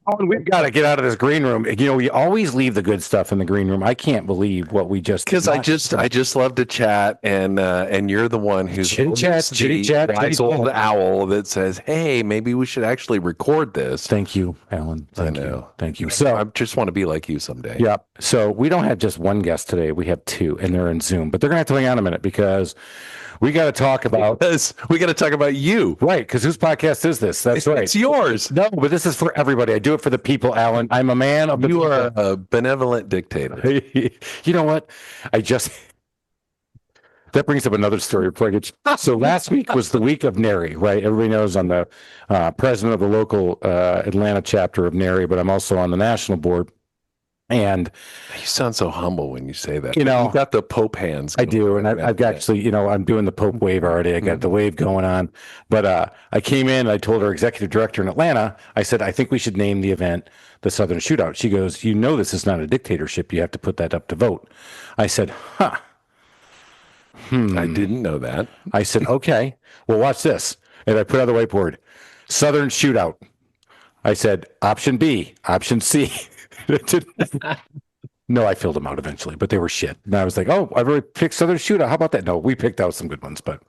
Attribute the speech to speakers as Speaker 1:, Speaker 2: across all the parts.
Speaker 1: Oh, and we've got to get out of this green room. You know, we always leave the good stuff in the green room. I can't believe what we just
Speaker 2: Because I just love to chat, and you're the one who's
Speaker 1: chitty chat, chitty chat,
Speaker 2: wise
Speaker 1: chitty
Speaker 2: old
Speaker 1: chat.
Speaker 2: owl that says, "Hey, maybe we should actually record this."
Speaker 1: Thank you, Alan.
Speaker 2: I
Speaker 1: Thank you.
Speaker 2: know.
Speaker 1: Thank you.
Speaker 2: I
Speaker 1: So,
Speaker 2: just want to be like you someday.
Speaker 1: yeah. So we don't have just one guest today. We have two, and they're in Zoom. But they're going to have to hang on a minute because we got to talk about
Speaker 2: Because we got to talk about you.
Speaker 1: right. Because whose podcast is this? That's right.
Speaker 2: It's yours.
Speaker 1: No, but this is for everybody. I do it for the people, Alan. I'm a man of the
Speaker 2: You
Speaker 1: people.
Speaker 2: are a benevolent dictator.
Speaker 1: You know what? I just that brings up another story. So last week was the week of NARI, right? Everybody knows I'm the president of the local Atlanta chapter of NARI, but I'm also on the national board. And
Speaker 2: You sound so humble when you say that.
Speaker 1: You know,
Speaker 2: you got the Pope hands.
Speaker 1: I do, and I've actually, I'm doing the Pope wave already. I got the wave going on. But I came in, and I told our executive director in Atlanta, I said, I think we should name the event the Southern Shootout. She goes, this is not a dictatorship. You have to put that up to vote. I said, huh.
Speaker 2: I didn't know that.
Speaker 1: I said, okay, well, watch this. And I put on the whiteboard, Southern Shootout. I said, option B, option C. No, I filled them out eventually, but they were shit. And I was like, oh, I've already picked Southern Shootout. How about that? No, we picked out some good ones, but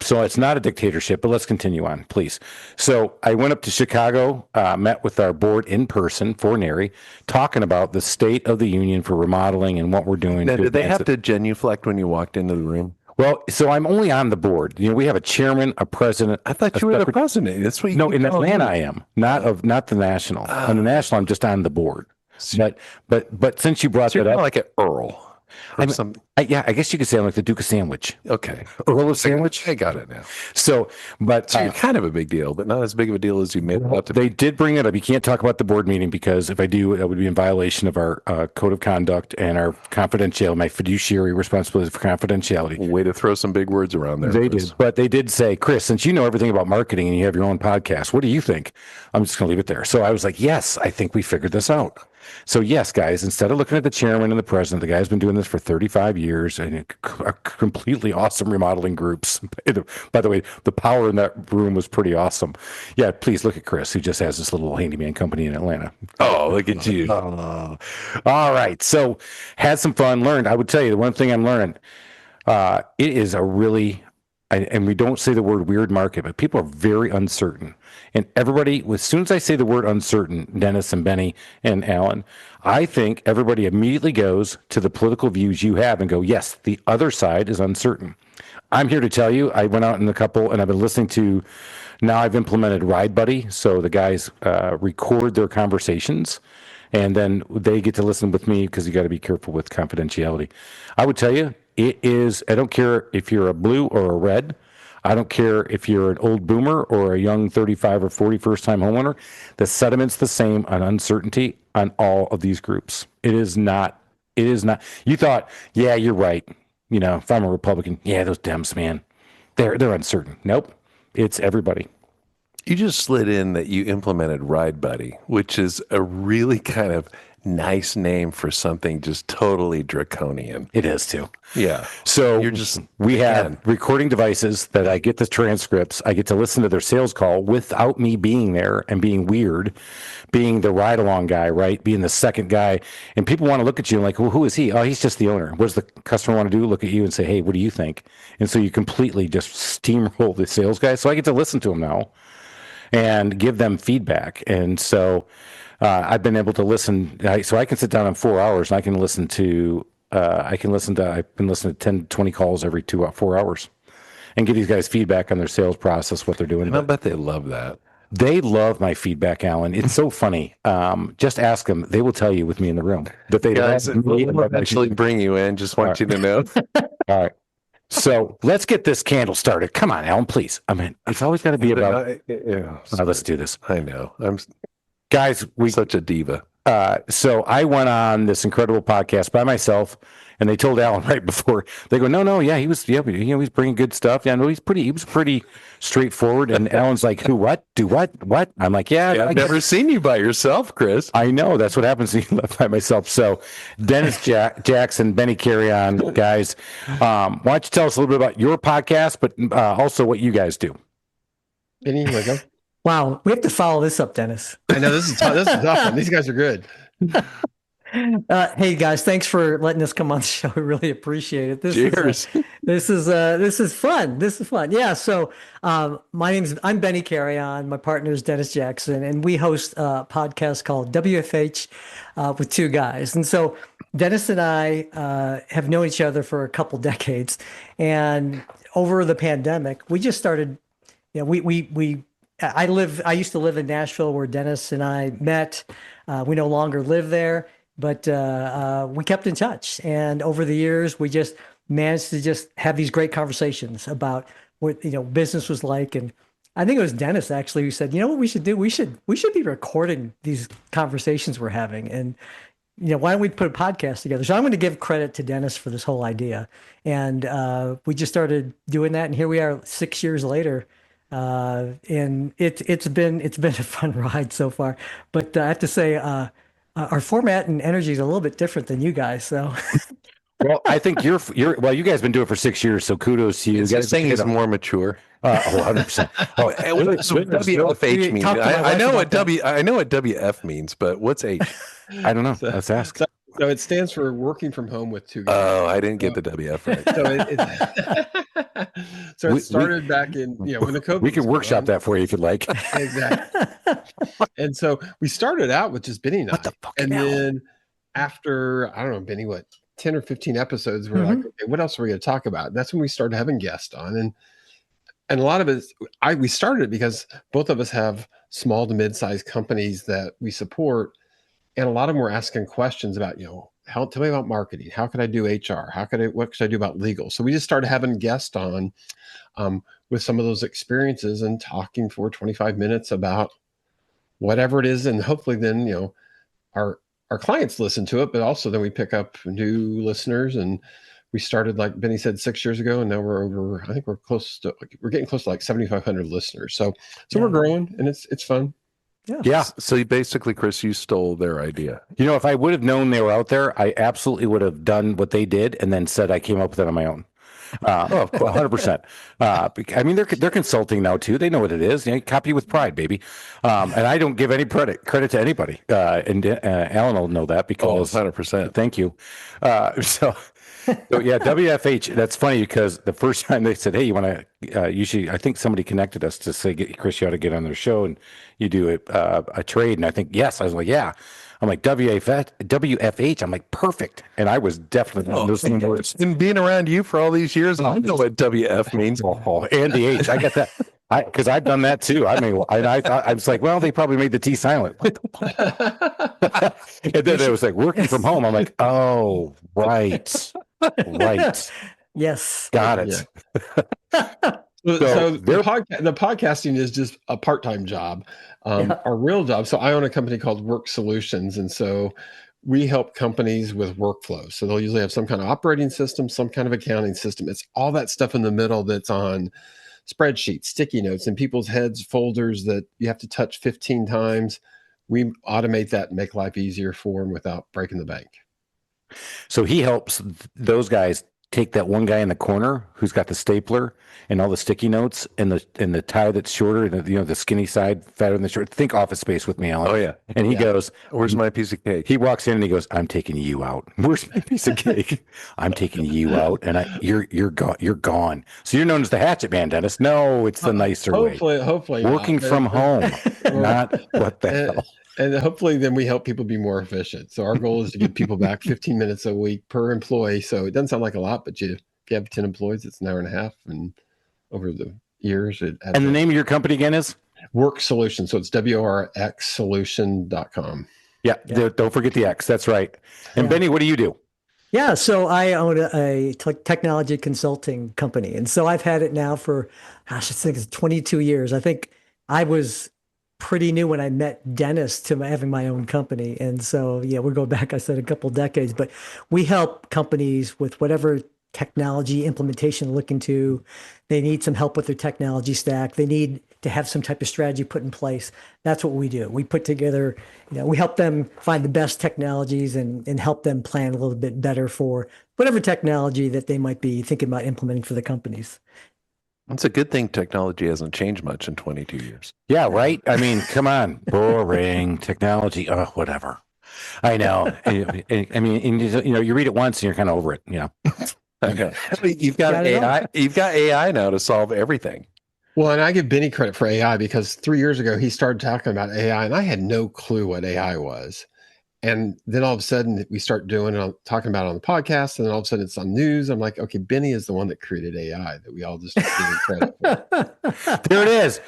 Speaker 1: so it's not a dictatorship, but let's continue on, please. So I went up to Chicago, met with our board in person for NARI, talking about the state of the union for remodeling and what we're doing.
Speaker 2: Now, did they have to genuflect when you walked into the room?
Speaker 1: Well, so I'm only on the board. We have a chairman, a president.
Speaker 2: I thought you were the president. That's what you
Speaker 1: No, in Atlanta I am, not the national. On the national, I'm just on the board. But since you brought that up,
Speaker 2: like an Earl.
Speaker 1: I guess you could say I'm like the Duke of Sandwich.
Speaker 2: Okay.
Speaker 1: Earl of Sandwich?
Speaker 2: I got it now.
Speaker 1: So
Speaker 2: you're kind of a big deal, but not as big of a deal as you made it out to be.
Speaker 1: They did bring it up. You can't talk about the board meeting because if I do, that would be in violation of our code of conduct and our confidentiality, my fiduciary responsibility for confidentiality.
Speaker 2: Way to throw some big words around there.
Speaker 1: They did, but they did say, Chris, since you know everything about marketing and you have your own podcast, what do you think? I'm just going to leave it there. So I was like, yes, I think we figured this out. So yes, guys, instead of looking at the chairman and the president, the guy's been doing this for 35 years and completely awesome remodeling groups. By the way, the power in that room was pretty awesome. Yeah, please look at Chris, who just has this little handyman company in Atlanta.
Speaker 2: Oh, look at you.
Speaker 1: All right. So had some fun, learned. I would tell you the one thing I'm learning, it is a really, and we don't say the word weird market, but people are very uncertain. And everybody, as soon as I say the word uncertain, Dennis and Benny and Alan, I think everybody immediately goes to the political views you have and go, yes, the other side is uncertain. I'm here to tell you, I went out in a couple and I've been listening to, now I've implemented Ride Buddy. So the guys record their conversations and then they get to listen with me because you got to be careful with confidentiality. I would tell you, it is, I don't care if you're a blue or a red. I don't care if you're an old boomer or a young 35 or 40 first-time homeowner. The sentiment's the same on uncertainty on all of these groups. It is not. You thought, yeah, you're right. If I'm a Republican, yeah, those Dems, man, they're uncertain. Nope, it's everybody.
Speaker 2: You just slid in that you implemented Ride Buddy, which is a really kind of nice name for something just totally draconian.
Speaker 1: It is too.
Speaker 2: Yeah.
Speaker 1: So we have recording devices that I get the transcripts. I get to listen to their sales call without me being there and being weird, being the ride along guy, right? Being the second guy. And people want to look at you and like, well, who is he? Oh, he's just the owner. What does the customer want to do? Look at you and say, hey, what do you think? And so you completely just steamroll the sales guy. So I get to listen to them now and give them feedback. And so I've been able to listen. So I can sit down in 4 hours and I can listen to, I've been listening to 10, 20 calls every 4 hours and give these guys feedback on their sales process, what they're doing.
Speaker 2: And I bet they love that.
Speaker 1: They love my feedback, Alan. It's so funny. Just ask them. They will tell you with me in the room that they
Speaker 2: will eventually bring you in. Just want you to know.
Speaker 1: All right. So let's get this candle started. Come on, Alan, please. I mean, it's always got to be about. Let's do this.
Speaker 2: I know.
Speaker 1: Guys,
Speaker 2: such a diva.
Speaker 1: So I went on this incredible podcast by myself, and they told Alan right before. They go, no, yeah, he was bringing good stuff. Yeah, no, he was pretty straightforward. And Alan's like, who, what, do what? I'm like, yeah.
Speaker 2: I've never seen you by yourself, Chris.
Speaker 1: I know that's what happens when you left by myself. So, Dennis Jackson, Benny Carry On, guys. Why don't you tell us a little bit about your podcast, but also what you guys do?
Speaker 3: Benny, you want to go? Wow, we have to follow this up, Dennis.
Speaker 4: I know this is tough. This is a tough one. These guys are good.
Speaker 3: Hey guys, thanks for letting us come on the show. We really appreciate it.
Speaker 2: Cheers.
Speaker 3: This is fun. This is fun. Yeah. So, I'm Benny Carrion. My partner is Dennis Jackson, and we host a podcast called WFH with two guys. And so, Dennis and I have known each other for a couple decades, and over the pandemic, we just started. I used to live in Nashville where Dennis and I met. We no longer live there, but we kept in touch. And over the years, we just managed to just have these great conversations about what, business was like. And I think it was Dennis actually who said, you know what we should do? We should be recording these conversations we're having. And why don't we put a podcast together? So I'm going to give credit to Dennis for this whole idea. And we just started doing that. And here we are 6 years later. And it's been a fun ride so far. But I have to say, our format and energy is a little bit different than you guys. So
Speaker 1: Well, I think well, you guys have been doing it for 6 years, so kudos to you.
Speaker 2: It's just saying he's more mature.
Speaker 1: 100%. Oh,
Speaker 2: So WFH means.
Speaker 3: Talk to my
Speaker 2: I
Speaker 3: wife
Speaker 2: know
Speaker 3: about
Speaker 2: what
Speaker 3: that.
Speaker 2: I know what WF means, but what's H?
Speaker 1: I don't know. Let's ask.
Speaker 4: So it stands for working from home with two guys.
Speaker 2: Oh, I didn't get the WF right.
Speaker 4: So it started back in, when the COVID
Speaker 1: We can
Speaker 4: was
Speaker 1: workshop
Speaker 4: going on.
Speaker 1: that for you if you'd like.
Speaker 4: Exactly. And so we started out with just Benny and
Speaker 1: What
Speaker 4: I.
Speaker 1: the fuck
Speaker 4: And
Speaker 1: hell?
Speaker 4: then after, I don't know, Benny, 10 or 15 episodes, we're like, okay, what else are we going to talk about? And that's when we started having guests on. And a lot of it, we started it because both of us have small to mid-sized companies that we support. And a lot of them were asking questions about, tell me about marketing. How could I do HR? What could I do about legal? So we just started having guests on with some of those experiences and talking for 25 minutes about whatever it is. And hopefully then, our clients listen to it, but also then we pick up new listeners. And we started, like Benny said, 6 years ago, and now I think we're getting close to like 7,500 listeners. So
Speaker 3: Yeah.
Speaker 4: we're growing, and it's fun.
Speaker 1: Yeah.
Speaker 2: So you basically, Chris, you stole their idea.
Speaker 1: If I would have known they were out there, I absolutely would have done what they did and then said I came up with it on my own. 100%. I mean, they're consulting now too. They know what it is. Copy with pride, baby. And I don't give any credit to anybody. And Alan will know that because
Speaker 2: 100%.
Speaker 1: Thank you. So yeah, WFH. That's funny because the first time they said, "Hey, you want to?" Usually, I think somebody connected us to say, "Chris, you ought to get on their show and you do a trade." And I think yes. I was like, "Yeah." I'm like WFH. I'm like perfect, and I was definitely not listening to it.
Speaker 2: And being around you for all these years, I know what WF means.
Speaker 1: Oh, and the H. I get that. Because I've done that too. I mean, I thought I was like, well, they probably made the T silent. And then it was like working from home. I'm like, oh, right.
Speaker 3: yes.
Speaker 1: Got it.
Speaker 4: So the podcasting is just a part-time job. Our real job. So I own a company called Work Solutions, and so we help companies with workflows. So they'll usually have some kind of operating system, some kind of accounting system. It's all that stuff in the middle that's on spreadsheets, sticky notes, in people's heads, folders that you have to touch 15 times. We automate that and make life easier for them without breaking the bank.
Speaker 1: So he helps those guys take that one guy in the corner who's got the stapler and all the sticky notes and the tie that's shorter and the skinny side fatter than the short. Think Office Space with me, Alan.
Speaker 2: Oh yeah.
Speaker 1: And he goes,
Speaker 2: "Where's my piece of cake?"
Speaker 1: He walks in and he goes, "I'm taking you out." "Where's my piece of cake?" "I'm taking you out, and you're gone. You're gone." So you're known as the Hatchet Man, Dennis. No, it's the nicer way.
Speaker 4: Hopefully,
Speaker 1: Working
Speaker 4: not.
Speaker 1: from home, not what the hell.
Speaker 4: And hopefully then we help people be more efficient. So our goal is to get people back 15 minutes a week per employee. So it doesn't sound like a lot, but if you have 10 employees, it's an hour and a half. And over the years, it adds
Speaker 1: And the
Speaker 4: up.
Speaker 1: name of your company again is?
Speaker 4: Work Solution. So it's WRXsolution.com.
Speaker 1: Yeah, don't forget the X. That's right. And Benny, what do you do?
Speaker 3: Yeah, so I own a technology consulting company. And so I've had it now for, I think it's 22 years. I think I was pretty new when I met Dennis to having my own company. And so, yeah, we go back, I said, a couple decades, but we help companies with whatever technology implementation they're looking to. They need some help with their technology stack. They need to have some type of strategy put in place. That's what we do. We put together, we help them find the best technologies and help them plan a little bit better for whatever technology that they might be thinking about implementing for the companies.
Speaker 2: It's a good thing technology hasn't changed much in 22 years.
Speaker 1: Yeah, right. I mean, come on, boring technology. Oh, whatever. I know. I mean, and you read it once and you're kind of over it.
Speaker 2: I know. You've got
Speaker 3: Got it all.
Speaker 2: AI. You've got AI now to solve everything.
Speaker 4: Well, and I give Benny credit for AI because 3 years ago he started talking about AI, and I had no clue what AI was. And then all of a sudden we start talking about it on the podcast, and then all of a sudden it's on news. I'm like, okay, Benny is the one that created AI that we all just give him credit for.
Speaker 1: There it is.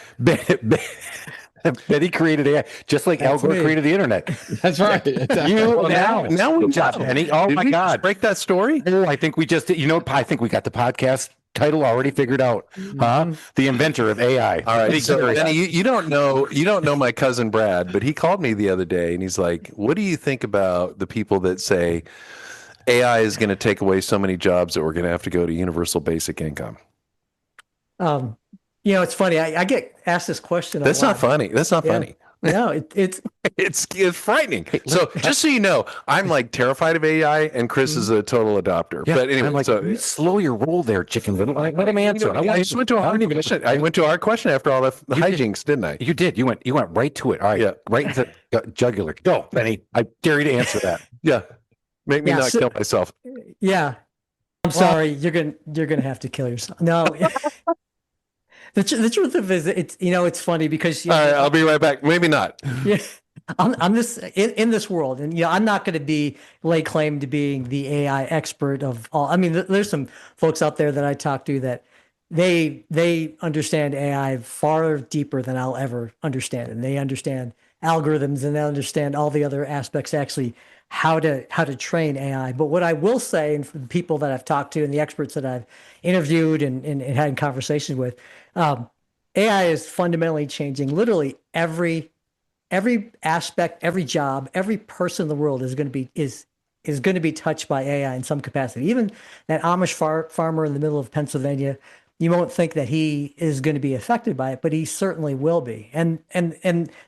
Speaker 1: Betty created AI, just like Al
Speaker 3: That's
Speaker 1: Gore
Speaker 3: me.
Speaker 1: created the internet.
Speaker 4: That's right.
Speaker 1: You
Speaker 2: now we
Speaker 1: got Benny. Oh
Speaker 2: Did
Speaker 1: my
Speaker 2: we
Speaker 1: God!
Speaker 2: just break that story?
Speaker 1: Oh, I think we just did. I think we got the podcast title already figured out. Huh? The inventor of AI.
Speaker 2: All right,
Speaker 1: Betty
Speaker 2: so
Speaker 1: Curious.
Speaker 2: Benny, you don't know my cousin Brad, but he called me the other day and he's like, "What do you think about the people that say AI is going to take away so many jobs that we're going to have to go to universal basic income?"
Speaker 3: It's funny. I get asked this question.
Speaker 2: That's not funny. That's not
Speaker 3: Yeah.
Speaker 2: funny.
Speaker 3: No, it's
Speaker 2: It's frightening. So just so you know, I'm like terrified of AI, and Chris is a total adopter.
Speaker 1: Yeah,
Speaker 2: But anyway,
Speaker 1: I'm like,
Speaker 2: so
Speaker 1: you slow your roll there, chicken little. Let him answer.
Speaker 2: I just went to a hard question. I went to a hard question after all the hijinks, didn't I?
Speaker 1: You did. You went right to it. All right.
Speaker 2: Yeah.
Speaker 1: Right into the jugular. Go, Benny. I dare you to answer that.
Speaker 2: Yeah. Make me
Speaker 3: Yeah,
Speaker 2: not
Speaker 3: so-
Speaker 2: kill myself.
Speaker 3: yeah. I'm sorry. You're gonna have to kill yourself. No. The truth of it is, it's funny because
Speaker 2: All right, I'll be right back. Maybe not.
Speaker 3: yeah, I'm this in this world, and I'm not going to lay claim to being the AI expert of all. I mean, there's some folks out there that I talk to that they understand AI far deeper than I'll ever understand it. And they understand algorithms and they understand all the other aspects, actually how to train AI. But what I will say, and for the people that I've talked to and the experts that I've interviewed and had conversations with, AI is fundamentally changing literally every aspect, every job, every person in the world is going to be touched by AI in some capacity. Even that Amish farmer in the middle of Pennsylvania, you won't think that he is going to be affected by it, but he certainly will be. And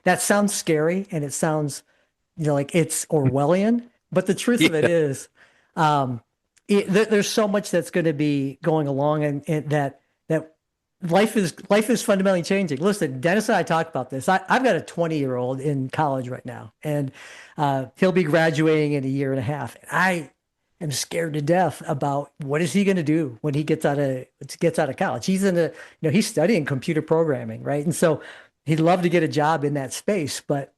Speaker 3: that sounds scary, and it sounds like it's Orwellian. But the truth of it is, there's so much that's going to be going along, and that life is fundamentally changing. Listen, Dennis and I talked about this. I've got a 20-year-old in college right now, and he'll be graduating in a year and a half. And I am scared to death about what is he going to do when he gets out of college. He's he's studying computer programming, right? And so he'd love to get a job in that space. But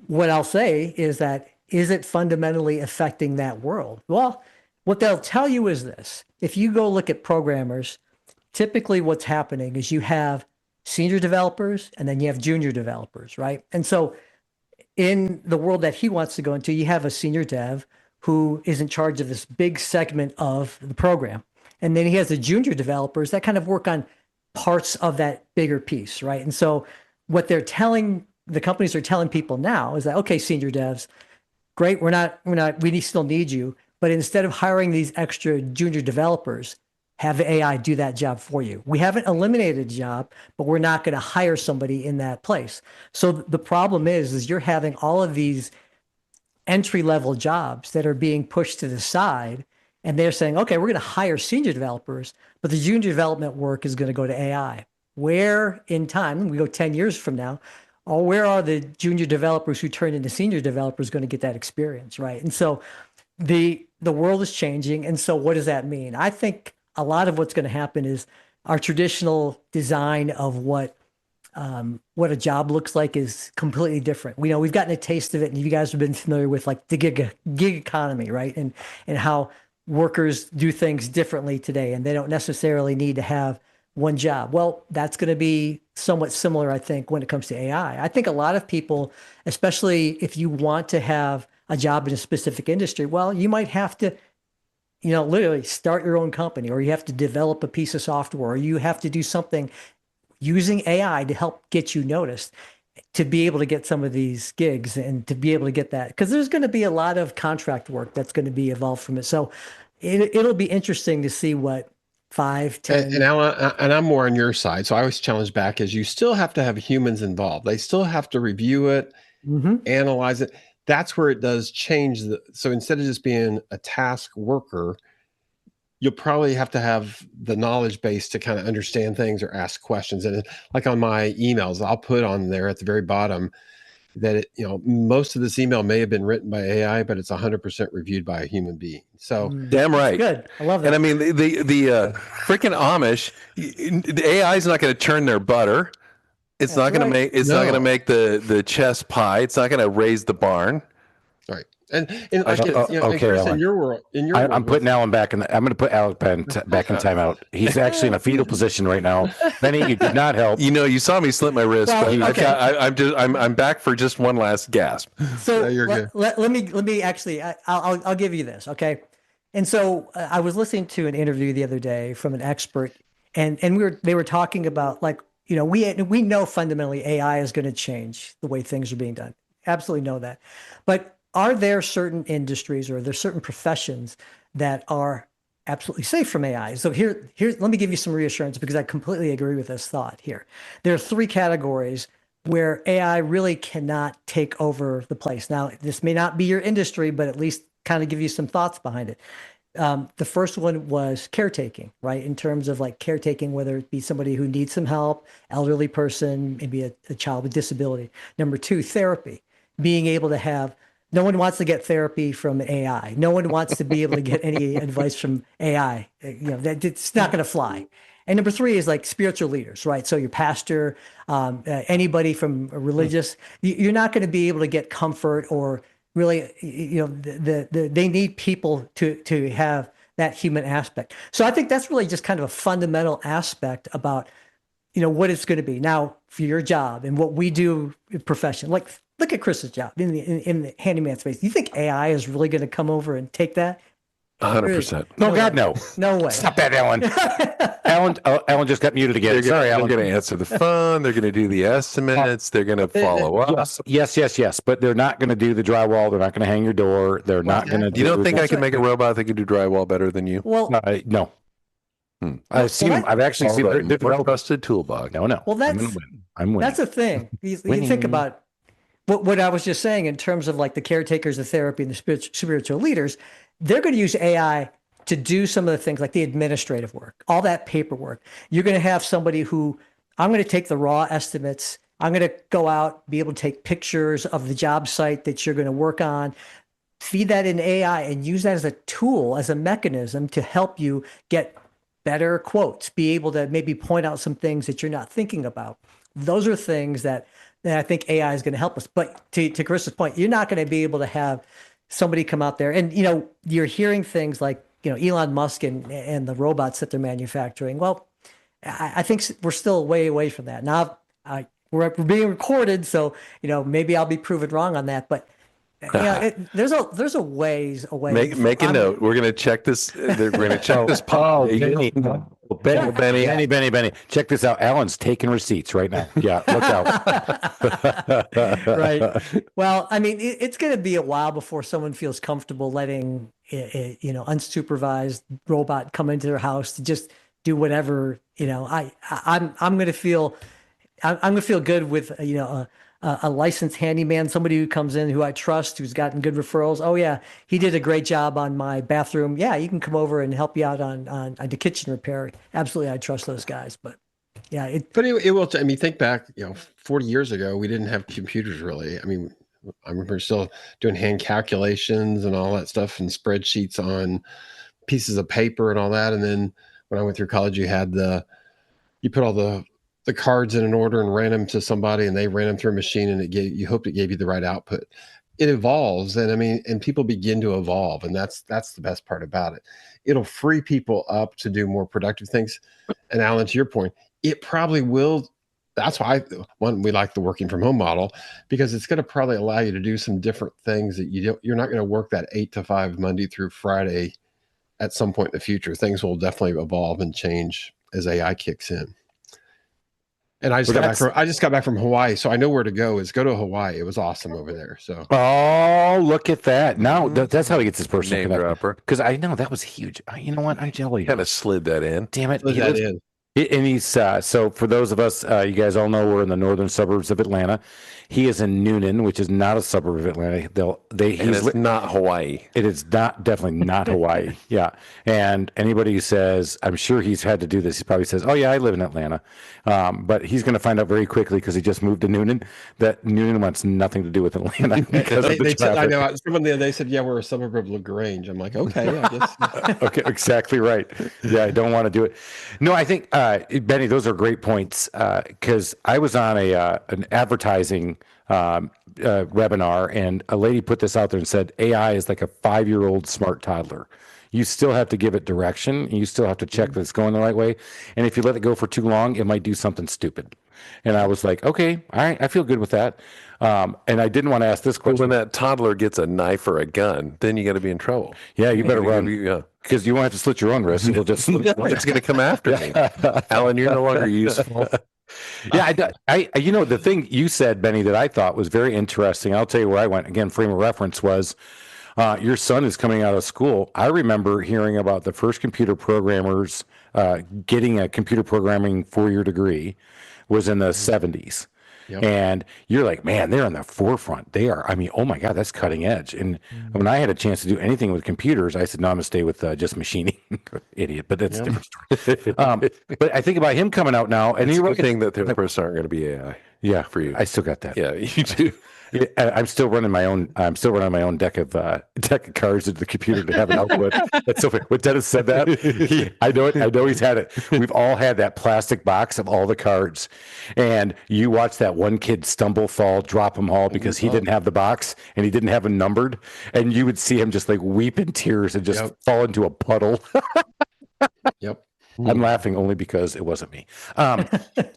Speaker 3: what I'll say is that, is it fundamentally affecting that world? Well, what they'll tell you is this: if you go look at programmers, typically what's happening is you have senior developers and then you have junior developers, right? And so in the world that he wants to go into, you have a senior dev who is in charge of this big segment of the program. And then he has the junior developers that kind of work on parts of that bigger piece, right? And so what the companies are telling people now is that, okay, senior devs, great, we still need you. But instead of hiring these extra junior developers, have AI do that job for you. We haven't eliminated a job, but we're not going to hire somebody in that place. So the problem is you're having all of these entry-level jobs that are being pushed to the side, and they're saying, okay, we're going to hire senior developers, but the junior development work is going to go to AI. Where in time, we go 10 years from now, where are the junior developers who turn into senior developers going to get that experience, right? And so the world is changing, and so what does that mean? I think a lot of what's going to happen is our traditional design of what a job looks like is completely different. We've gotten a taste of it, and you guys have been familiar with like the gig economy, right? And how workers do things differently today, and they don't necessarily need to have one job. Well, that's going to be somewhat similar, I think, when it comes to AI. I think a lot of people, especially if you want to have a job in a specific industry, well, you might have to literally start your own company, or you have to develop a piece of software, or you have to do something using AI to help get you noticed, to be able to get some of these gigs and to be able to get that. Because there's going to be a lot of contract work that's going to be evolved from it. So it'll be interesting to see what 5, 10.
Speaker 4: And I'm more on your side. So I always challenge back is you still have to have humans involved. They still have to review it, analyze it. That's where it does change. So instead of just being a task worker, you'll probably have to have the knowledge base to kind of understand things or ask questions. And like on my emails, I'll put on there at the very bottom that most of this email may have been written by AI, but it's 100% reviewed by a human being. So
Speaker 2: Damn right.
Speaker 3: Good. I love that.
Speaker 2: And I mean, the freaking Amish, the AI is not going to churn their butter. It's
Speaker 3: That's
Speaker 2: not going
Speaker 3: right.
Speaker 2: to make. It's not going to make the chess pie. It's not going to raise the barn.
Speaker 4: right. And like,
Speaker 1: Okay,
Speaker 4: and Chris,
Speaker 1: Alan.
Speaker 4: in your world,
Speaker 1: I'm putting Alan back in. I'm going to put Alan back in timeout. He's actually in a fetal position right now. Benny, you did not help.
Speaker 2: You know, you saw me slip my wrist,
Speaker 3: Well,
Speaker 2: but
Speaker 3: okay.
Speaker 2: I'm back for just one last gasp.
Speaker 3: So
Speaker 4: No, you're good.
Speaker 3: let me actually, I'll give you this. Okay. And so I was listening to an interview the other day from an expert, and they were talking about, like, we know fundamentally AI is going to change the way things are being done. Absolutely know that. But are there certain industries or are there certain professions that are absolutely safe from AI? So here, let me give you some reassurance, because I completely agree with this thought here. There are 3 categories where AI really cannot take over the place. Now, this may not be your industry, but at least kind of give you some thoughts behind it. The first one was caretaking, right? In terms of like caretaking, whether it be somebody who needs some help, elderly person, maybe a child with disability. Number 2, therapy, being able to have, no one wants to get therapy from AI. No one wants to be able to get any advice from AI. It's not going to fly. And number 3 is like spiritual leaders, right? So your pastor, anybody from religious, you're not going to be able to get comfort or really, they need people to have that human aspect. So I think that's really just kind of a fundamental aspect about, what it's going to be. Now, for your job and what we do in profession, like look at Chris's job in the handyman space. Do you think AI is really going to come over and take that?
Speaker 2: 100%.
Speaker 1: No, God, no.
Speaker 3: No way.
Speaker 1: Stop that, Alan. Alan just got muted again. Sorry, Alan.
Speaker 2: They're going to answer the phone. They're going to do the estimates. They're going to follow up.
Speaker 1: Yes. But they're not going to do the drywall. They're not going to hang your door. They're not going to do.
Speaker 2: You don't think I
Speaker 3: That's
Speaker 2: can
Speaker 3: right.
Speaker 2: make a robot that can do drywall better than you?
Speaker 3: Well,
Speaker 1: No. I've seen them. I've actually seen them.
Speaker 2: More trusted toolbox.
Speaker 1: No.
Speaker 3: well,
Speaker 1: I'm
Speaker 3: that's
Speaker 1: gonna win. I'm winning.
Speaker 3: that's the thing. You
Speaker 1: Winning.
Speaker 3: think about what I was just saying in terms of like the caretakers, the therapy, and the spiritual leaders. They're going to use AI to do some of the things like the administrative work, all that paperwork. You're going to have somebody who, I'm going to take the raw estimates. I'm going to go out, be able to take pictures of the job site that you're going to work on, feed that in AI and use that as a tool, as a mechanism to help you get better quotes, be able to maybe point out some things that you're not thinking about. Those are things that I think AI is going to help us. But to Chris's point, you're not going to be able to have somebody come out there and, you're hearing things like, Elon Musk and the robots that they're manufacturing. Well, I think we're still way away from that. Now, we're being recorded, so, maybe I'll be proven wrong on that. But there's a ways away.
Speaker 2: Make a note. We're going to check this. We're going to check this.
Speaker 1: Benny. Check this out. Alan's taking receipts right now. Yeah, look out.
Speaker 3: Right. Well, I mean, it's going to be a while before someone feels comfortable letting unsupervised robot come into their house to just do whatever. I'm going to feel good with a licensed handyman, somebody who comes in who I trust, who's gotten good referrals. Oh yeah, he did a great job on my bathroom. Yeah, you can come over and help you out on the kitchen repair. Absolutely, I trust those guys. But yeah, it
Speaker 4: will. I mean, think back. 40 years ago, we didn't have computers really. I mean, I remember still doing hand calculations and all that stuff and spreadsheets on pieces of paper and all that. And then when I went through college, you put all the cards in an order and ran them to somebody and they ran them through a machine and you hoped it gave you the right output. It evolves. And I mean, and people begin to evolve. And that's the best part about it. It'll free people up to do more productive things. And Alan, to your point, it probably will. That's why we like the working from home model, because it's going to probably allow you to do some different things that you're not going to work that 8 to 5 Monday through Friday at some point in the future. Things will definitely evolve and change as AI kicks in. And I just got back from Hawaii, so I know where to go. Is go to Hawaii. It was awesome over there. So
Speaker 1: look at that! Now that's how he gets his personal
Speaker 2: name dropper.
Speaker 1: Because I know that was huge. You know what? I'm jelly.
Speaker 2: Kind of slid that in.
Speaker 1: Damn it!
Speaker 4: Slid that in.
Speaker 1: And he's so for those of us, you guys all know we're in the northern suburbs of Atlanta. He is in Noonan, which is not a suburb of Atlanta.
Speaker 2: And it's not Hawaii.
Speaker 1: It is definitely not Hawaii. Yeah. And anybody who says, I'm sure he's had to do this, he probably says, oh, yeah, I live in Atlanta. But he's going to find out very quickly because he just moved to Noonan that Noonan wants nothing to do with Atlanta because of the traffic.
Speaker 4: I know. Someone they said, yeah, we're a suburb of LaGrange. I'm like, okay, yeah, I guess.
Speaker 1: Okay, exactly right. Yeah, I don't want to do it. No, I think, Benny, those are great points because I was on an advertising webinar, and a lady put this out there and said AI is like a 5-year-old smart toddler. You still have to give it direction, and you still have to check that it's going the right way. And if you let it go for too long, it might do something stupid. And I was like, okay, all right, I feel good with that. And I didn't want to ask this
Speaker 2: But
Speaker 1: question.
Speaker 2: when that toddler gets a knife or a gun, then you got to be in trouble.
Speaker 1: Yeah, you better run
Speaker 2: Yeah.
Speaker 1: because you won't have to slit your own wrist. It'll just
Speaker 2: It's going to come after me. Alan, you're no longer useful.
Speaker 1: Yeah, you know, the thing you said, Benny, that I thought was very interesting. I'll tell you where I went. Again, frame of reference was your son is coming out of school. I remember hearing about the first computer programmers getting a computer programming 4-year degree was in the 70s.
Speaker 4: Yep.
Speaker 1: And you're like, man, they're on the forefront. They are. I mean, oh my God, that's cutting edge. And when I had a chance to do anything with computers, I said, no, I'm going to stay with just machining. Idiot, but that's a different story. But I think about him coming out now, and
Speaker 2: It's
Speaker 1: he
Speaker 2: a good thing that there aren't going to be AI.
Speaker 1: Yeah,
Speaker 2: for you.
Speaker 1: I still got that.
Speaker 2: Yeah, you do.
Speaker 1: I'm still running my own. I'm still running my own deck of cards into the computer to have an output. That's so funny. When Dennis said that, I know it. I know he's had it. We've all had that plastic box of all the cards, and you watch that one kid stumble, fall, drop them all because he didn't have the box and he didn't have them numbered, and you would see him just like weep in tears and just fall into a puddle.
Speaker 4: Yep.
Speaker 1: I'm laughing only because it wasn't me.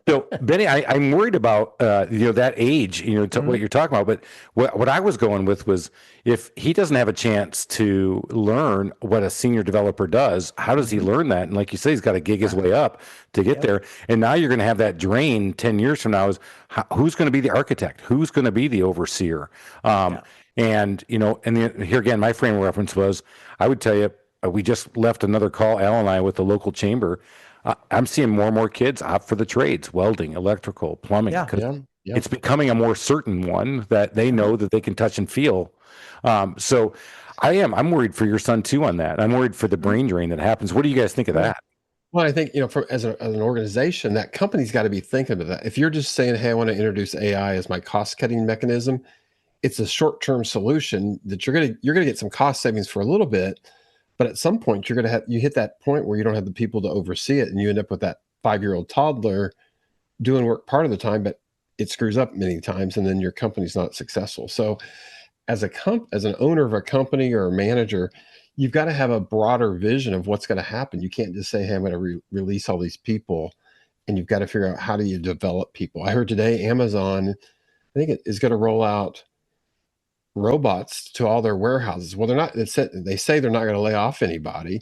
Speaker 1: So Benny, I'm worried about that age, what you're talking about. But what I was going with was if he doesn't have a chance to learn what a senior developer does, how does he learn that? And like you say, he's got to gig his way up to get there. And now you're going to have that drain 10 years from now is who's going to be the architect? Who's going to be the overseer? And here again, my frame of reference was, I would tell you, we just left another call, Al and I, with the local chamber. I'm seeing more and more kids opt for the trades, welding, electrical, plumbing. It's becoming a more certain one that they know that they can touch and feel. So I'm worried for your son too on that. I'm worried for the brain drain that happens. What do you guys think of that?
Speaker 4: Well, I think, as an organization, that company's got to be thinking of that. If you're just saying, hey, I want to introduce AI as my cost cutting mechanism, it's a short-term solution that you're going to get some cost savings for a little bit. But at some point, you hit that point where you don't have the people to oversee it, and you end up with that 5-year-old toddler doing work part of the time, but it screws up many times, and then your company's not successful. So, as an owner of a company or a manager, you've got to have a broader vision of what's going to happen. You can't just say, "Hey, I'm going to release all these people," and you've got to figure out how do you develop people. I heard today Amazon, I think it is going to roll out robots to all their warehouses. Well, they say they're not going to lay off anybody.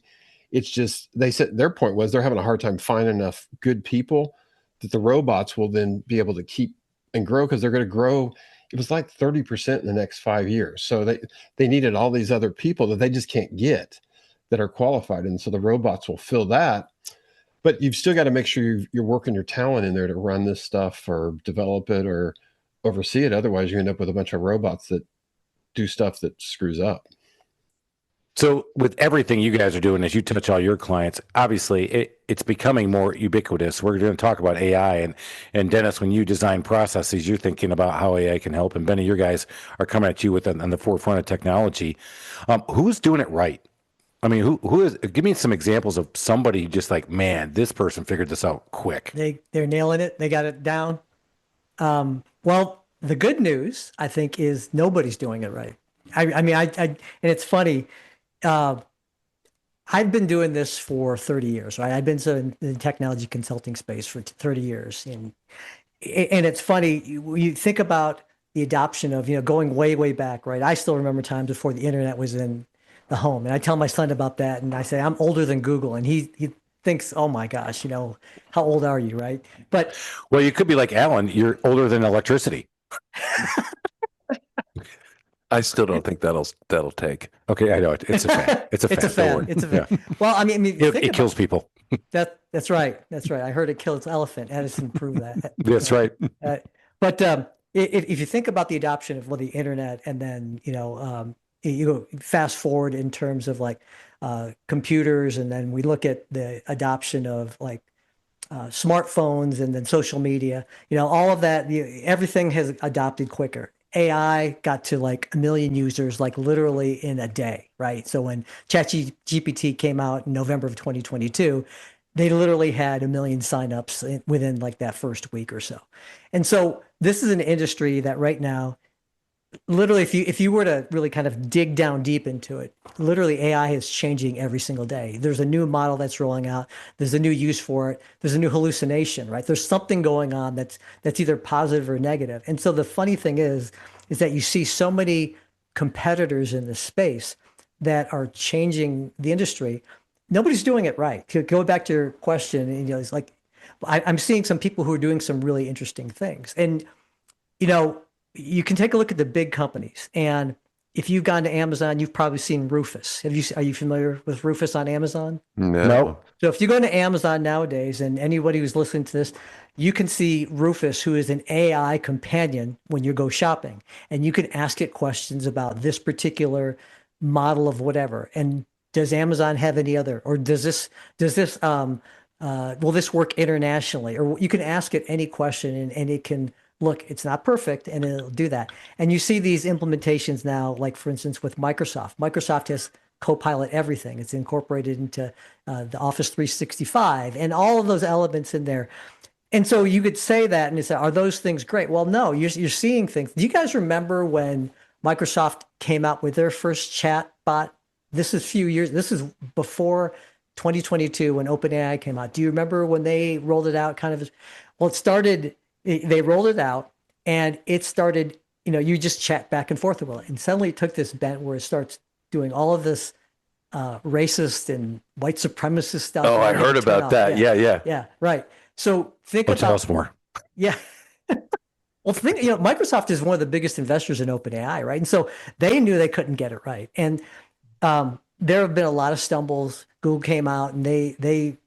Speaker 4: It's just, they said their point was they're having a hard time finding enough good people that the robots will then be able to keep and grow, because they're going to grow. It was like 30% in the next 5 years. So they needed all these other people that they just can't get that are qualified. And so the robots will fill that. But you've still got to make sure you're working your talent in there to run this stuff or develop it or oversee it. Otherwise, you end up with a bunch of robots that do stuff that screws up.
Speaker 1: So with everything you guys are doing, as you touch all your clients, obviously it's becoming more ubiquitous. We're going to talk about AI, and Dennis, when you design processes, you're thinking about how AI can help. And Benny, your guys are coming at you with on the forefront of technology. Who's doing it right? I mean, who is? Give me some examples of somebody just like, man, this person figured this out quick.
Speaker 3: They're nailing it. They got it down. Well, the good news, I think, is nobody's doing it right. I mean, and it's funny. I've been doing this for 30 years, right? I've been in the technology consulting space for 30 years. And it's funny, you think about the adoption of, going way, way back, right? I still remember times before the internet was in the home. And I tell my son about that. And I say, I'm older than Google. And he thinks, oh my gosh, how old are you, right? But
Speaker 1: well, you could be like Alan, you're older than electricity.
Speaker 2: I still don't think that'll take.
Speaker 1: Okay, I know it's a fad. It's a fad.
Speaker 3: It's a fad. Well, I mean,
Speaker 1: it kills people.
Speaker 3: That's right. That's right. I heard it killed its elephant. Edison proved that.
Speaker 1: That's right.
Speaker 3: Uh, but if you think about the adoption of the internet, and then you go fast forward in terms of like computers, and then we look at the adoption of like smartphones and then social media, all of that, everything has adopted quicker. AI got to like 1 million users, like literally in a day, right? So when ChatGPT came out in November of 2022, they literally had 1 million signups within like that first week or so. And so this is an industry that right now, literally, if you were to really kind of dig down deep into it, literally AI is changing every single day. There's a new model that's rolling out. There's a new use for it. There's a new hallucination, right? There's something going on that's either positive or negative. And so the funny thing is that you see so many competitors in this space that are changing the industry. Nobody's doing it right. To go back to your question, it's like I'm seeing some people who are doing some really interesting things. And you know, you can take a look at the big companies, and if you've gone to Amazon, you've probably seen Rufus. Are you familiar with Rufus on Amazon?
Speaker 1: No.
Speaker 3: So if you go to Amazon nowadays, and anybody who's listening to this, you can see Rufus, who is an AI companion when you go shopping, and you can ask it questions about this particular model of whatever. And does Amazon have any other, or will this work internationally? Or you can ask it any question, and it can look, it's not perfect, and it'll do that. And you see these implementations now, like for instance with Microsoft. Microsoft has Copilot everything. It's incorporated into the Office 365 and all of those elements in there. And so you could say that, and you say, are those things great? Well, no, you're seeing things. Do you guys remember when Microsoft came out with their first chat bot? This is this is before 2022 when OpenAI came out. Do you remember when they rolled it out well, they rolled it out, and it started, you just chat back and forth with it. And suddenly it took this bent where it starts doing all of this racist and white supremacist stuff.
Speaker 2: Oh, I heard about that. Yeah.
Speaker 3: Yeah, right. So
Speaker 1: Tell us more.
Speaker 3: Yeah. Well, Microsoft is one of the biggest investors in OpenAI, right? And so they knew they couldn't get it right. And there have been a lot of stumbles. Google came out, and they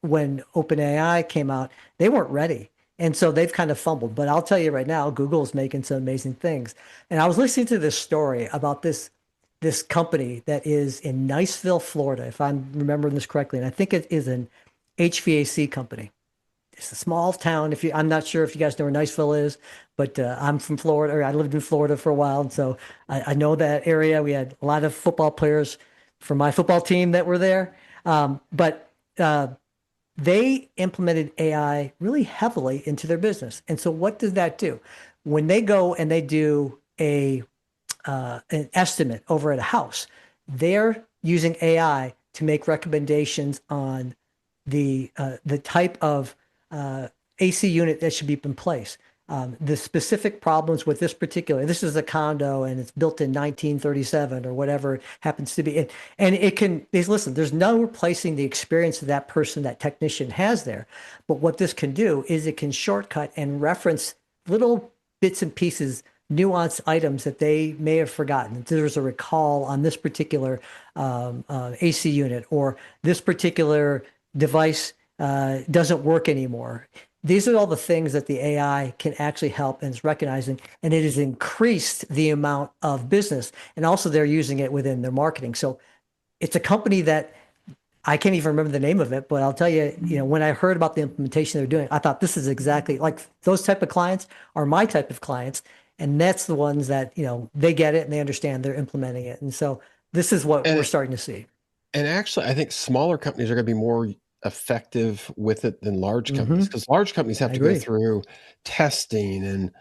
Speaker 3: when OpenAI came out, they weren't ready. And so they've kind of fumbled. But I'll tell you right now, Google is making some amazing things. And I was listening to this story about this company that is in Niceville, Florida, if I'm remembering this correctly. And I think it is an HVAC company. It's a small town. I'm not sure if you guys know where Niceville is, but I'm from Florida, or I lived in Florida for a while. And so I know that area. We had a lot of football players from my football team that were there. But they implemented AI really heavily into their business. And so what does that do? When they go and they do an estimate over at a house, they're using AI to make recommendations on the type of AC unit that should be in place. The specific problems with this is a condo, and it's built in 1937 or whatever it happens to be. And listen, there's no replacing the experience of that person, that technician has there. But what this can do is it can shortcut and reference little bits and pieces, nuanced items that they may have forgotten. There's a recall on this particular AC unit, or this particular device doesn't work anymore. These are all the things that the AI can actually help and is recognizing, and it has increased the amount of business. And also they're using it within their marketing. So it's a company that I can't even remember the name of it, but I'll tell you, when I heard about the implementation they're doing, I thought this is exactly like those type of clients are my type of clients. And that's the ones that, they get it and they understand, they're implementing it. And so this is what we're starting to see.
Speaker 4: And actually, I think smaller companies are going to be more effective with it than large companies, because large companies have to go through testing and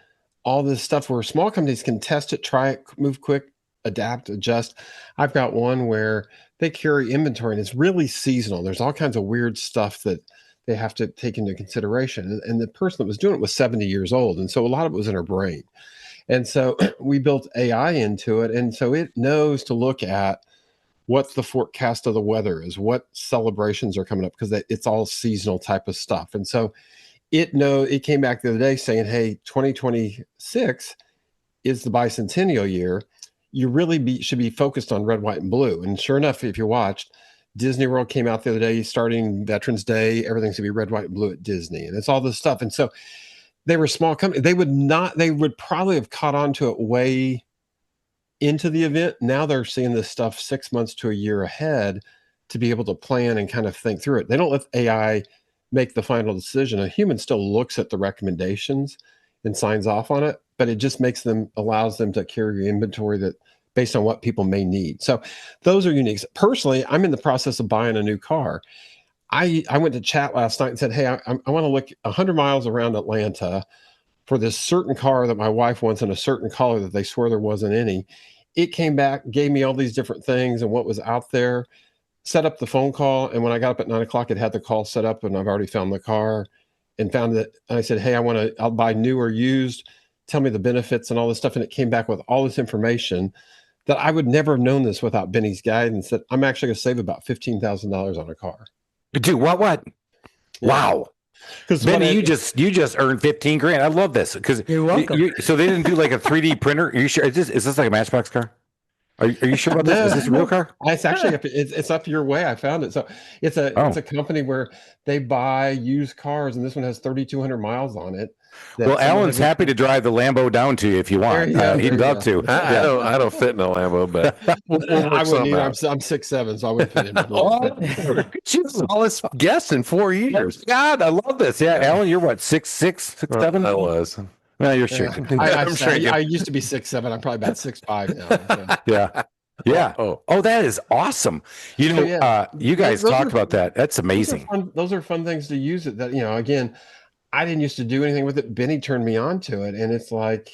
Speaker 4: all this stuff, where small companies can test it, try it, move quick, adapt, adjust. I've got one where they carry inventory, and it's really seasonal. There's all kinds of weird stuff that they have to take into consideration. And the person that was doing it was 70 years old. And so a lot of it was in her brain. And so we built AI into it. And so it knows to look at what the forecast of the weather is, what celebrations are coming up, because it's all seasonal type of stuff. And so it came back the other day saying, hey, 2026 is the bicentennial year. You really should be focused on red, white, and blue. And sure enough, if you watched, Disney World came out the other day, starting Veterans Day. Everything's gonna be red, white, and blue at Disney, and it's all this stuff. And so they were a small company. They would probably have caught on to it way into the event. Now they're seeing this stuff 6 months to a year ahead to be able to plan and kind of think through it. They don't let AI make the final decision. A human still looks at the recommendations and signs off on it, but it just allows them to carry inventory that based on what people may need. So those are unique. Personally, I'm in the process of buying a new car. I went to chat last night and said, hey, I want to look 100 miles around Atlanta for this certain car that my wife wants in a certain color that they swear there wasn't any. It came back, gave me all these different things and what was out there, set up the phone call. And when I got up at 9 o'clock, it had the call set up and I've already found the car and found that. And I said, hey, I'll buy new or used. Tell me the benefits and all this stuff. And it came back with all this information that I would never have known this without Benny's guidance, that I'm actually going to save about $15,000 on a car.
Speaker 1: Dude, what?
Speaker 4: Yeah.
Speaker 1: Wow.
Speaker 4: Because
Speaker 1: Benny, you just earned 15 grand. I love this because
Speaker 3: You're welcome.
Speaker 1: So they didn't do like a 3D printer. Are you sure? Is this like a Matchbox car? Are you sure about this? Is this a real car?
Speaker 4: It's actually it's up your way. I found it. So it's a company where they buy used cars, and this one has 3,200 miles on it.
Speaker 1: Well, Alan's happy to drive the Lambo down to you if you want. He'd love to.
Speaker 2: I don't fit in a Lambo, but
Speaker 4: I wouldn't either. I'm 6'7", so I wouldn't fit in.
Speaker 2: She's the smallest guest in 4 years.
Speaker 1: God, I love this. Yeah, Alan, you're what, 6'6", 6'7"?
Speaker 2: I was.
Speaker 1: No, you're shrinking.
Speaker 4: I used to be 6'7". I'm probably about 6'5" now. So.
Speaker 1: Yeah. Oh, that is awesome. You know, you guys talked about that. That's amazing.
Speaker 4: Those are fun things to use it. That, again, I didn't used to do anything with it. Benny turned me on to it, and it's like,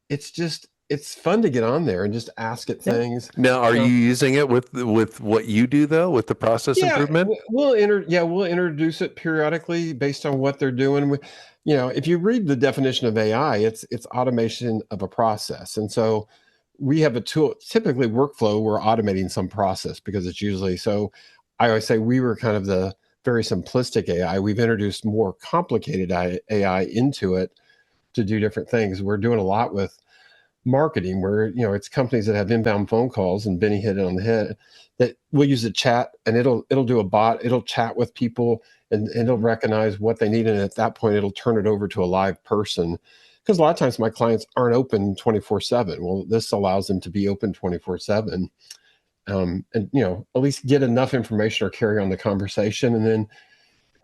Speaker 4: it's fun to get on there and just ask it things.
Speaker 2: Now, are you using it with what you do though, with the process improvement?
Speaker 4: We'll introduce it periodically based on what they're doing. If you read the definition of AI, it's automation of a process, and so we have a tool. Typically, workflow, we're automating some process because it's usually so. I always say we were kind of the very simplistic AI. We've introduced more complicated AI into it to do different things. We're doing a lot with marketing where, it's companies that have inbound phone calls, and Benny hit it on the head, that we'll use a chat and it'll do a bot. It'll chat with people and it'll recognize what they need. And at that point, it'll turn it over to a live person. Because a lot of times my clients aren't open 24/7. Well, this allows them to be open 24/7. And at least get enough information or carry on the conversation, and then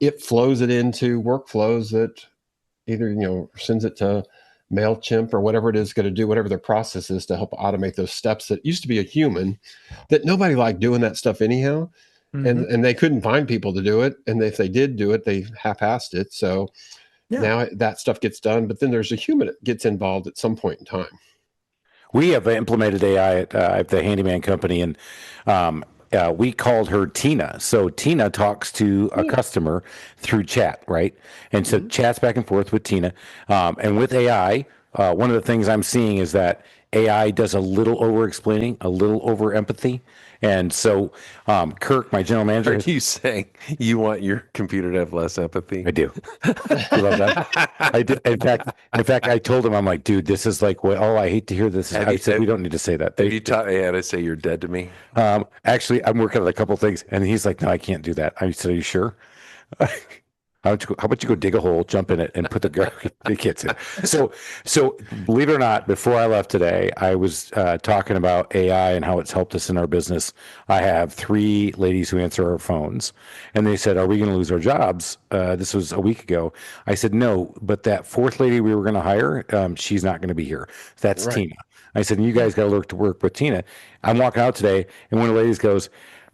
Speaker 4: it flows it into workflows that either sends it to MailChimp or whatever it is going to do, whatever their process is, to help automate those steps that used to be a human, that nobody liked doing that stuff anyhow. Mm-hmm. And they couldn't find people to do it, and if they did do it, they half-assed it. So now that stuff gets done, but then there's a human that gets involved at some point in time.
Speaker 1: We have implemented AI at the handyman company, and we called her Tina. So Tina talks to a customer through chat, right? And so chats back and forth with Tina. And with AI, one of the things I'm seeing is that AI does a little over-explaining, a little over-empathy. And so Kirk, my general manager...
Speaker 2: Are you saying you want your computer to have less empathy?
Speaker 1: I do. You love that? I do. In fact, I told him, I'm like, dude, this is like, I hate to hear this. I said, we don't need to say that.
Speaker 2: Have you taught AI to say you're dead to me?
Speaker 1: Actually, I'm working on a couple of things, and he's like, no, I can't do that. I said, are you sure? How about you go dig a hole, jump in it, and put the kids in? So believe it or not, before I left today, I was talking about AI and how it's helped us in our business. I have 3 ladies who answer our phones, and they said, are we going to lose our jobs? This was a week ago. I said, no, but that 4th lady we were going to hire, she's not going to be here. That's right. Tina. I said, you guys got to look to work with Tina. I'm walking out today, and one of the ladies goes,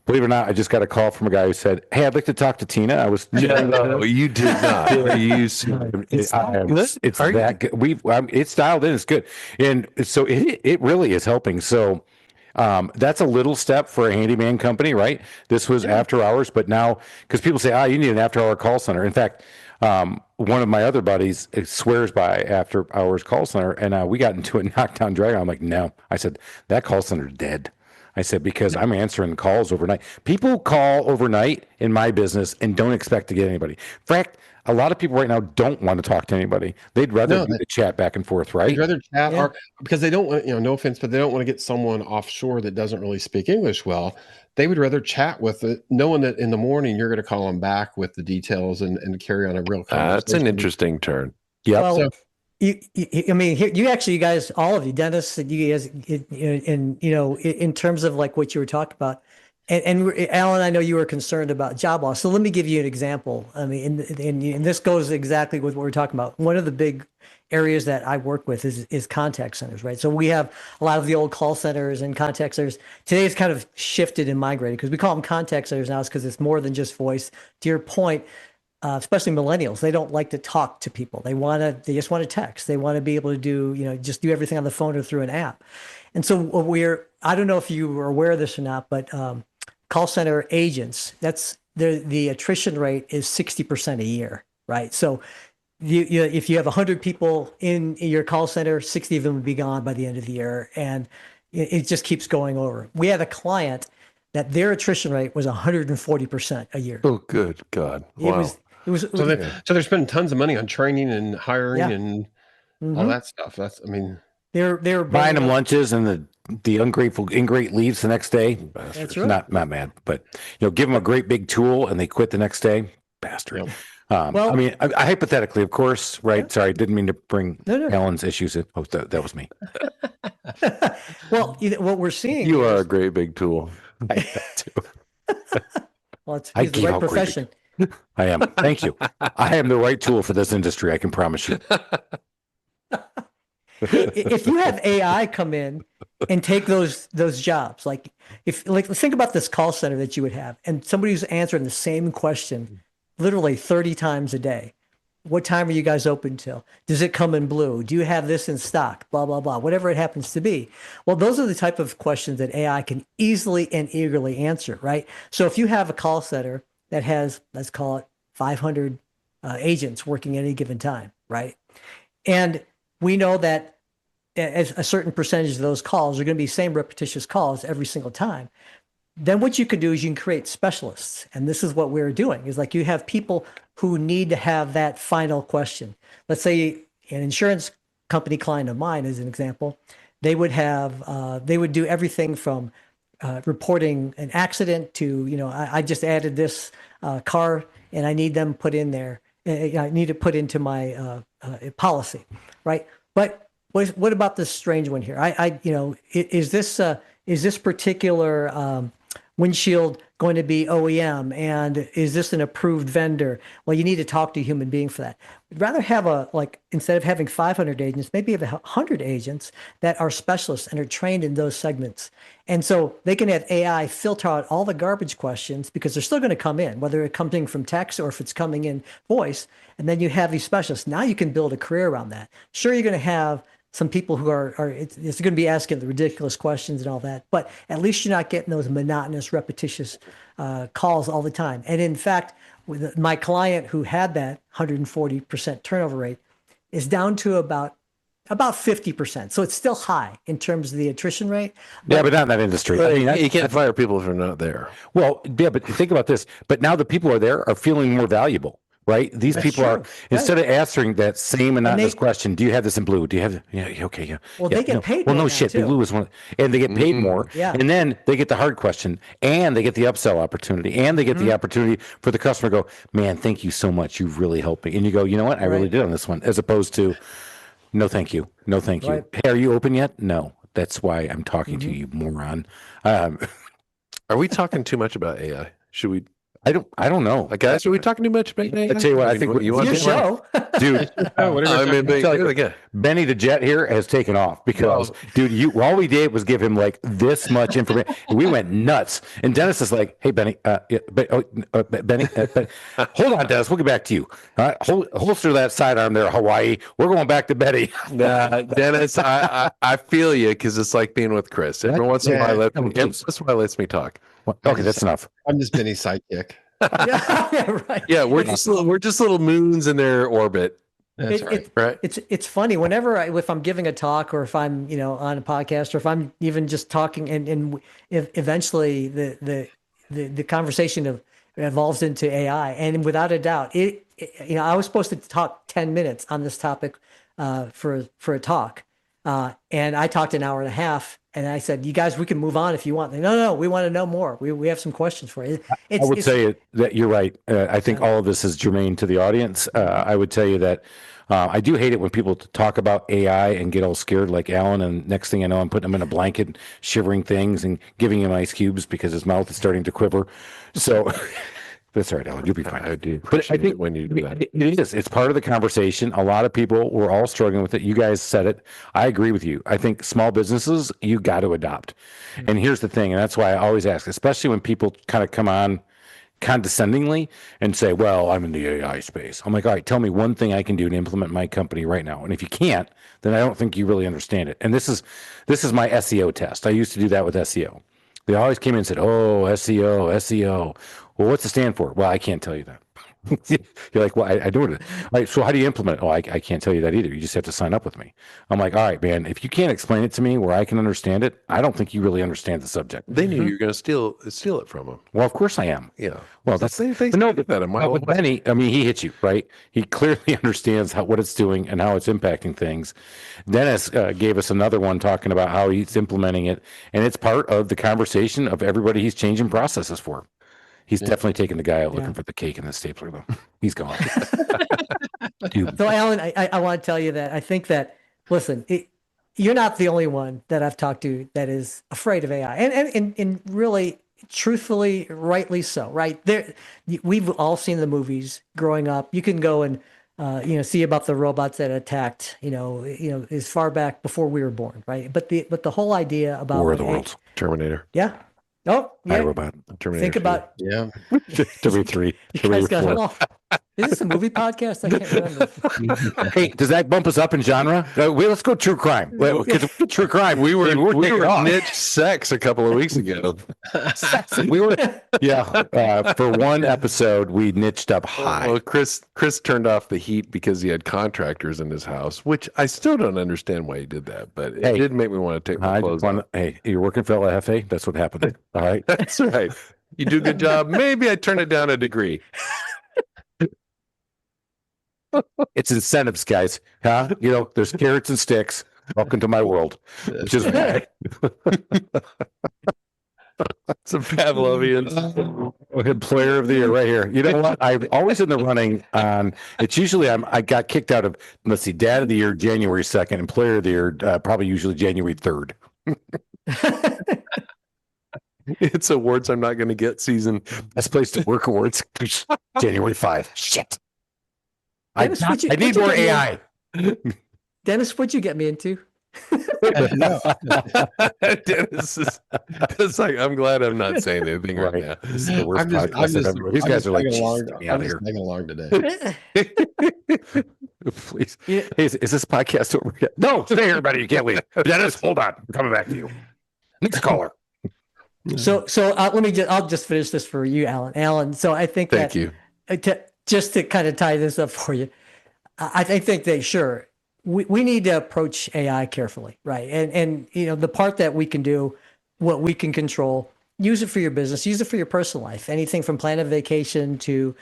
Speaker 1: believe it or not, I just got a call from a guy who said, hey, I'd like to talk to Tina. I was...
Speaker 2: No, you did not.
Speaker 1: It's that good. It's dialed in. It's good. And so it really is helping. So that's a little step for a handyman company, right? This was after hours, but now, because people say, you need an after-hour call center. In fact, one of my other buddies swears by after-hours call center, and we got into a knockdown drag. I'm like, no. I said, that call center's dead. I said, because I'm answering calls overnight. People call overnight in my business and don't expect to get anybody. In fact, a lot of people right now don't want to talk to anybody. They'd rather
Speaker 4: No,
Speaker 1: do the chat back and forth,
Speaker 4: I'd
Speaker 1: right?
Speaker 4: rather chat
Speaker 3: Yeah.
Speaker 4: or because they don't want, no offense, but they don't want to get someone offshore that doesn't really speak English well. They would rather chat with it, knowing that in the morning you're going to call them back with the details and carry on a real conversation.
Speaker 2: That's an interesting turn.
Speaker 1: Yep.
Speaker 3: Well,
Speaker 4: So-
Speaker 3: I mean, here, you guys, all of you, Dennis, and you guys, in terms of like what you were talking about, and Alan, I know you were concerned about job loss. So let me give you an example. I mean, and this goes exactly with what we're talking about. One of the big areas that I work with is contact centers, right? So we have a lot of the old call centers and contact centers. Today it's kind of shifted and migrated because we call them contact centers now, because it's more than just voice. To your point, especially millennials, they don't like to talk to people. They just want to text. They want to be able to do, just do everything on the phone or through an app. And so I don't know if you were aware of this or not, but call center agents, that's the attrition rate is 60% a year, right? So if you have 100 people in your call center, 60 of them would be gone by the end of the year. And it just keeps going over. We had a client that their attrition rate was 140% a year.
Speaker 2: Oh, good God. Wow.
Speaker 4: So they're spending tons of money on training and hiring
Speaker 3: Yeah.
Speaker 4: and all that stuff.
Speaker 3: They're
Speaker 1: Buying them lunches, and the ingrate leaves the next day.
Speaker 3: That's right.
Speaker 1: Not mad, but give them a great big tool and they quit the next day. Bastard.
Speaker 4: Yep.
Speaker 3: Well-
Speaker 1: I mean, I hypothetically, of course, right?
Speaker 3: Yeah.
Speaker 1: Sorry, didn't mean to bring
Speaker 3: No.
Speaker 1: Alan's issues in. Oh, that was me.
Speaker 3: Well, what we're seeing.
Speaker 2: You are a great big tool.
Speaker 1: I had to.
Speaker 3: Well, it's
Speaker 1: I
Speaker 3: the
Speaker 1: gave
Speaker 3: right
Speaker 1: out great
Speaker 3: profession.
Speaker 1: I am. Thank you. I am the right tool for this industry. I can promise you.
Speaker 3: If you have AI come in and take those jobs, like let's think about this call center that you would have, and somebody who's answering the same question literally 30 times a day. What time are you guys open till? Does it come in blue? Do you have this in stock? Blah, blah, blah, whatever it happens to be. Well, those are the type of questions that AI can easily and eagerly answer, right? So if you have a call center that has, let's call it 500 agents working at any given time, right? And we know that as a certain percentage of those calls are going to be same repetitious calls every single time. Then what you can do is you can create specialists. And this is what we're doing, is like you have people who need to have that final question. Let's say an insurance company client of mine, as an example, they would do everything from reporting an accident to, I just added this car and I need them put in there. I need to put into my policy, right? But what about this strange one here? Is this particular windshield going to be OEM, and is this an approved vendor? Well, you need to talk to a human being for that. We'd rather have instead of having 500 agents, maybe have 100 agents that are specialists and are trained in those segments. And so they can have AI filter out all the garbage questions, because they're still going to come in, whether it's coming from text or if it's coming in voice. And then you have these specialists. Now you can build a career around that. Sure, you're going to have some people who it's going to be asking the ridiculous questions and all that, but at least you're not getting those monotonous, repetitious calls all the time. And in fact, with my client who had that 140% turnover rate is down to about 50%. So it's still high in terms of the attrition rate.
Speaker 1: Yeah, but not in that industry. I mean,
Speaker 2: You can't fire people if they're not there.
Speaker 1: well, yeah, but think about this. But now the people who are there are feeling more valuable, right? These
Speaker 3: That's
Speaker 1: people are,
Speaker 3: true.
Speaker 1: instead of answering that same monotonous
Speaker 3: they-
Speaker 1: question, do you have this in blue? Do you have, okay, yeah.
Speaker 3: Well,
Speaker 1: yeah,
Speaker 3: they get
Speaker 1: no.
Speaker 3: paid
Speaker 1: Well,
Speaker 3: more
Speaker 1: no
Speaker 3: now,
Speaker 1: shit. The
Speaker 3: too.
Speaker 1: blue is one, and they get paid more.
Speaker 3: Yeah.
Speaker 1: And then they get the hard question, and they get the upsell opportunity, and they get the opportunity for the customer to go, man, thank you so much. You've really helped me. And you go, you know what? I really
Speaker 3: Right.
Speaker 1: did on this one, as opposed to, no, thank you. No, thank you.
Speaker 3: Right.
Speaker 1: Hey, are you open yet? No. That's why I'm talking to you, moron.
Speaker 2: Are we talking too much about AI? Should we,
Speaker 1: I don't know.
Speaker 2: guys, are we talking too much about AI?
Speaker 1: I tell you what, I think
Speaker 2: you want
Speaker 3: Your
Speaker 2: to
Speaker 3: show.
Speaker 1: dude.
Speaker 2: I mean,
Speaker 1: tell you-
Speaker 2: again,
Speaker 1: Benny the Jet here has taken off because, dude, all we did was give him like this much information. We went nuts. And Dennis is like, hey, Benny, Benny, hold on, Dennis, we'll get back to you. All right, holster that sidearm there, Hawaii. We're going back to Betty.
Speaker 2: Dennis, I feel you, because it's like being with Chris. Every once in a while, lets me talk.
Speaker 1: Okay, that's enough.
Speaker 4: I'm just Benny's sidekick.
Speaker 3: Yeah, right.
Speaker 2: Yeah, we're just little moons in their orbit.
Speaker 4: That's right.
Speaker 2: Right.
Speaker 3: It's funny whenever if I'm giving a talk or if I'm on a podcast or if I'm even just talking and if eventually the conversation evolves into AI, and without a doubt I was supposed to talk 10 minutes on this topic for a talk, and I talked an hour and a half, and I said, you guys, we can move on if you want. No, we want to know more. We have some questions for you.
Speaker 1: I would say that you're right. I think all of this is germane to the audience. I would tell you that I do hate it when people talk about AI and get all scared like Alan, and next thing I know, I'm putting him in a blanket, shivering things, and giving him ice cubes because his mouth is starting to quiver. So that's all right, Alan. You'll be fine.
Speaker 2: I do.
Speaker 1: But I think
Speaker 2: when you do that,
Speaker 1: it is. It's part of the conversation. A lot of people, we're all struggling with it. You guys said it. I agree with you. I think small businesses, you got to adopt. And here's the thing, and that's why I always ask, especially when people kind of come on condescendingly and say, well, I'm in the AI space. I'm like, all right, tell me one thing I can do to implement my company right now. And if you can't, then I don't think you really understand it. And this is my SEO test. I used to do that with SEO. They always came in and said, oh, SEO. Well, what's it stand for? Well, I can't tell you that. You're like, well, I do it. Like, so how do you implement it? Oh, I can't tell you that either. You just have to sign up with me. I'm like, all right, man, if you can't explain it to me where I can understand it, I don't think you really understand the subject.
Speaker 2: they knew you were going to steal it from them.
Speaker 1: Well, of course I am.
Speaker 2: Yeah.
Speaker 1: Well, that's
Speaker 2: they
Speaker 1: but no,
Speaker 2: did that a mile
Speaker 1: with
Speaker 2: away.
Speaker 1: Benny, I mean, he hits you, right? He clearly understands what it's doing and how it's impacting things. Dennis gave us another one talking about how he's implementing it, and it's part of the conversation of everybody he's changing processes for. He's definitely taking the guy out looking for the cake and the stapler, though. He's gone. Dude.
Speaker 3: So, Alan, I want to tell you that I think that, listen, you're not the only one that I've talked to that is afraid of AI. And really, truthfully, rightly so, right? We've all seen the movies growing up. You can go and, see about the robots that attacked, as far back before we were born, right? But the whole idea about
Speaker 1: War of the Worlds.
Speaker 2: Terminator.
Speaker 3: Yeah. Oh, yeah.
Speaker 1: iRobot.
Speaker 2: Terminator.
Speaker 3: Think
Speaker 2: 2.
Speaker 3: about
Speaker 4: Yeah.
Speaker 1: Terminator 3.
Speaker 3: you guys
Speaker 1: Terminator
Speaker 3: got
Speaker 1: 4.
Speaker 3: is this a movie podcast? I can't remember.
Speaker 1: Hey, does that bump us up in genre? Let's go true crime. Because true crime,
Speaker 2: We were
Speaker 1: taking off.
Speaker 2: niche sex a couple of weeks ago.
Speaker 1: We were, for one episode, we niched up high.
Speaker 2: Well, Chris turned off the heat because he had contractors in his house, which I still don't understand why he did that, but it did make me want to take my clothes off.
Speaker 1: Hey, you're working for LFA? That's what happened. All right.
Speaker 2: That's right. You do a good job. Maybe I turn it down a degree.
Speaker 1: It's incentives, guys. Huh? There's carrots and sticks. Welcome to my world. Which is why.
Speaker 2: Some Pavlovians.
Speaker 1: Employer of the year right here. You know what? I'm always in the running on. It's usually I got kicked out of. Let's see, Dad of the Year January 2nd, Employer of the Year probably usually January 3rd.
Speaker 2: It's awards I'm not going to get season.
Speaker 1: Best place to work awards January 5. Shit.
Speaker 3: Dennis,
Speaker 1: I need
Speaker 3: what'd you
Speaker 1: more
Speaker 3: get me
Speaker 1: AI.
Speaker 3: Dennis, what'd you get me into?
Speaker 2: Dennis is, it's like, I'm glad I'm not saying anything right now.
Speaker 1: This is the worst podcast I've ever. These guys are like, get me out of here.
Speaker 4: tagging along today.
Speaker 1: Please. Hey, is this podcast over yet? No, stay here, buddy. You can't leave. Dennis, hold on. I'm coming back to you. Next caller.
Speaker 3: So I'll just finish this for you, Alan. Alan, so I think
Speaker 2: Thank you.
Speaker 3: Just to kind of tie this up for you, I think that sure, we need to approach AI carefully, right? And the part that we can do, what we can control, use it for your business, use it for your personal life. Anything from plan a vacation to,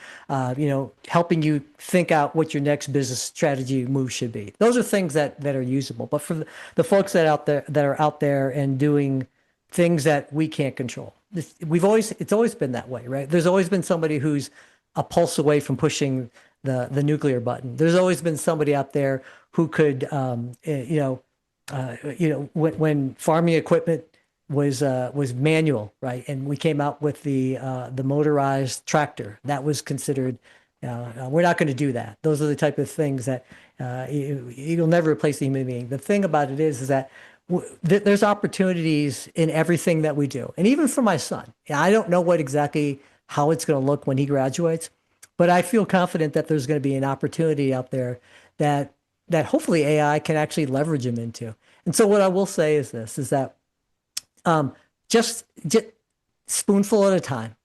Speaker 3: helping you think out what your next business strategy move should be. Those are things that are usable. But for the folks that are out there and doing things that we can't control, it's always been that way, right? There's always been somebody who's a pulse away from pushing the nuclear button. There's always been somebody out there who could, when farming equipment was manual, right? And we came out with the motorized tractor. That was considered. We're not going to do that. Those are the type of things that you'll never replace the human being. The thing about it is that there's opportunities in everything that we do, and even for my son. I don't know how it's going to look when he graduates, but I feel confident that there's going to be an opportunity out there that hopefully AI can actually leverage him into. And so what I will say is this, is that just spoonful at a time,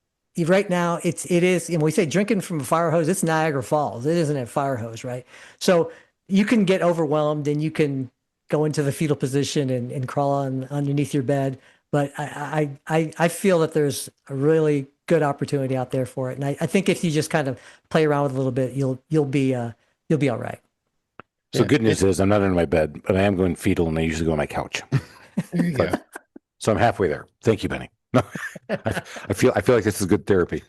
Speaker 3: right now it is, and we say drinking from a fire hose, it's Niagara Falls. It isn't a fire hose, right? So you can get overwhelmed and you can go into the fetal position and crawl underneath your bed. But I feel that there's a really good opportunity out there for it. And I think if you just kind of play around with it a little bit, you'll be all right.
Speaker 1: So good news is I'm not in my bed, but I am going fetal, and I usually go on my couch.
Speaker 4: There you go.
Speaker 1: So I'm halfway there. Thank you, Benny. I feel like this is good therapy.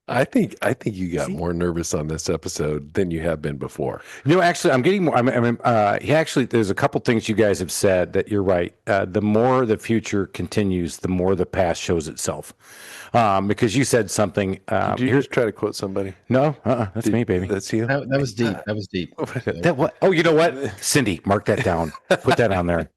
Speaker 2: I think you got more nervous on this episode than you have been before.
Speaker 1: Actually, I'm getting more. There's a couple things you guys have said that you're right. The more the future continues, the more the past shows itself. Because you said something.
Speaker 2: Did you just try to quote somebody?
Speaker 1: No, that's me, baby.
Speaker 2: That's you.
Speaker 4: That was deep. That was deep.
Speaker 1: That what? Oh, you know what? Cindy, mark that down. Put that on there.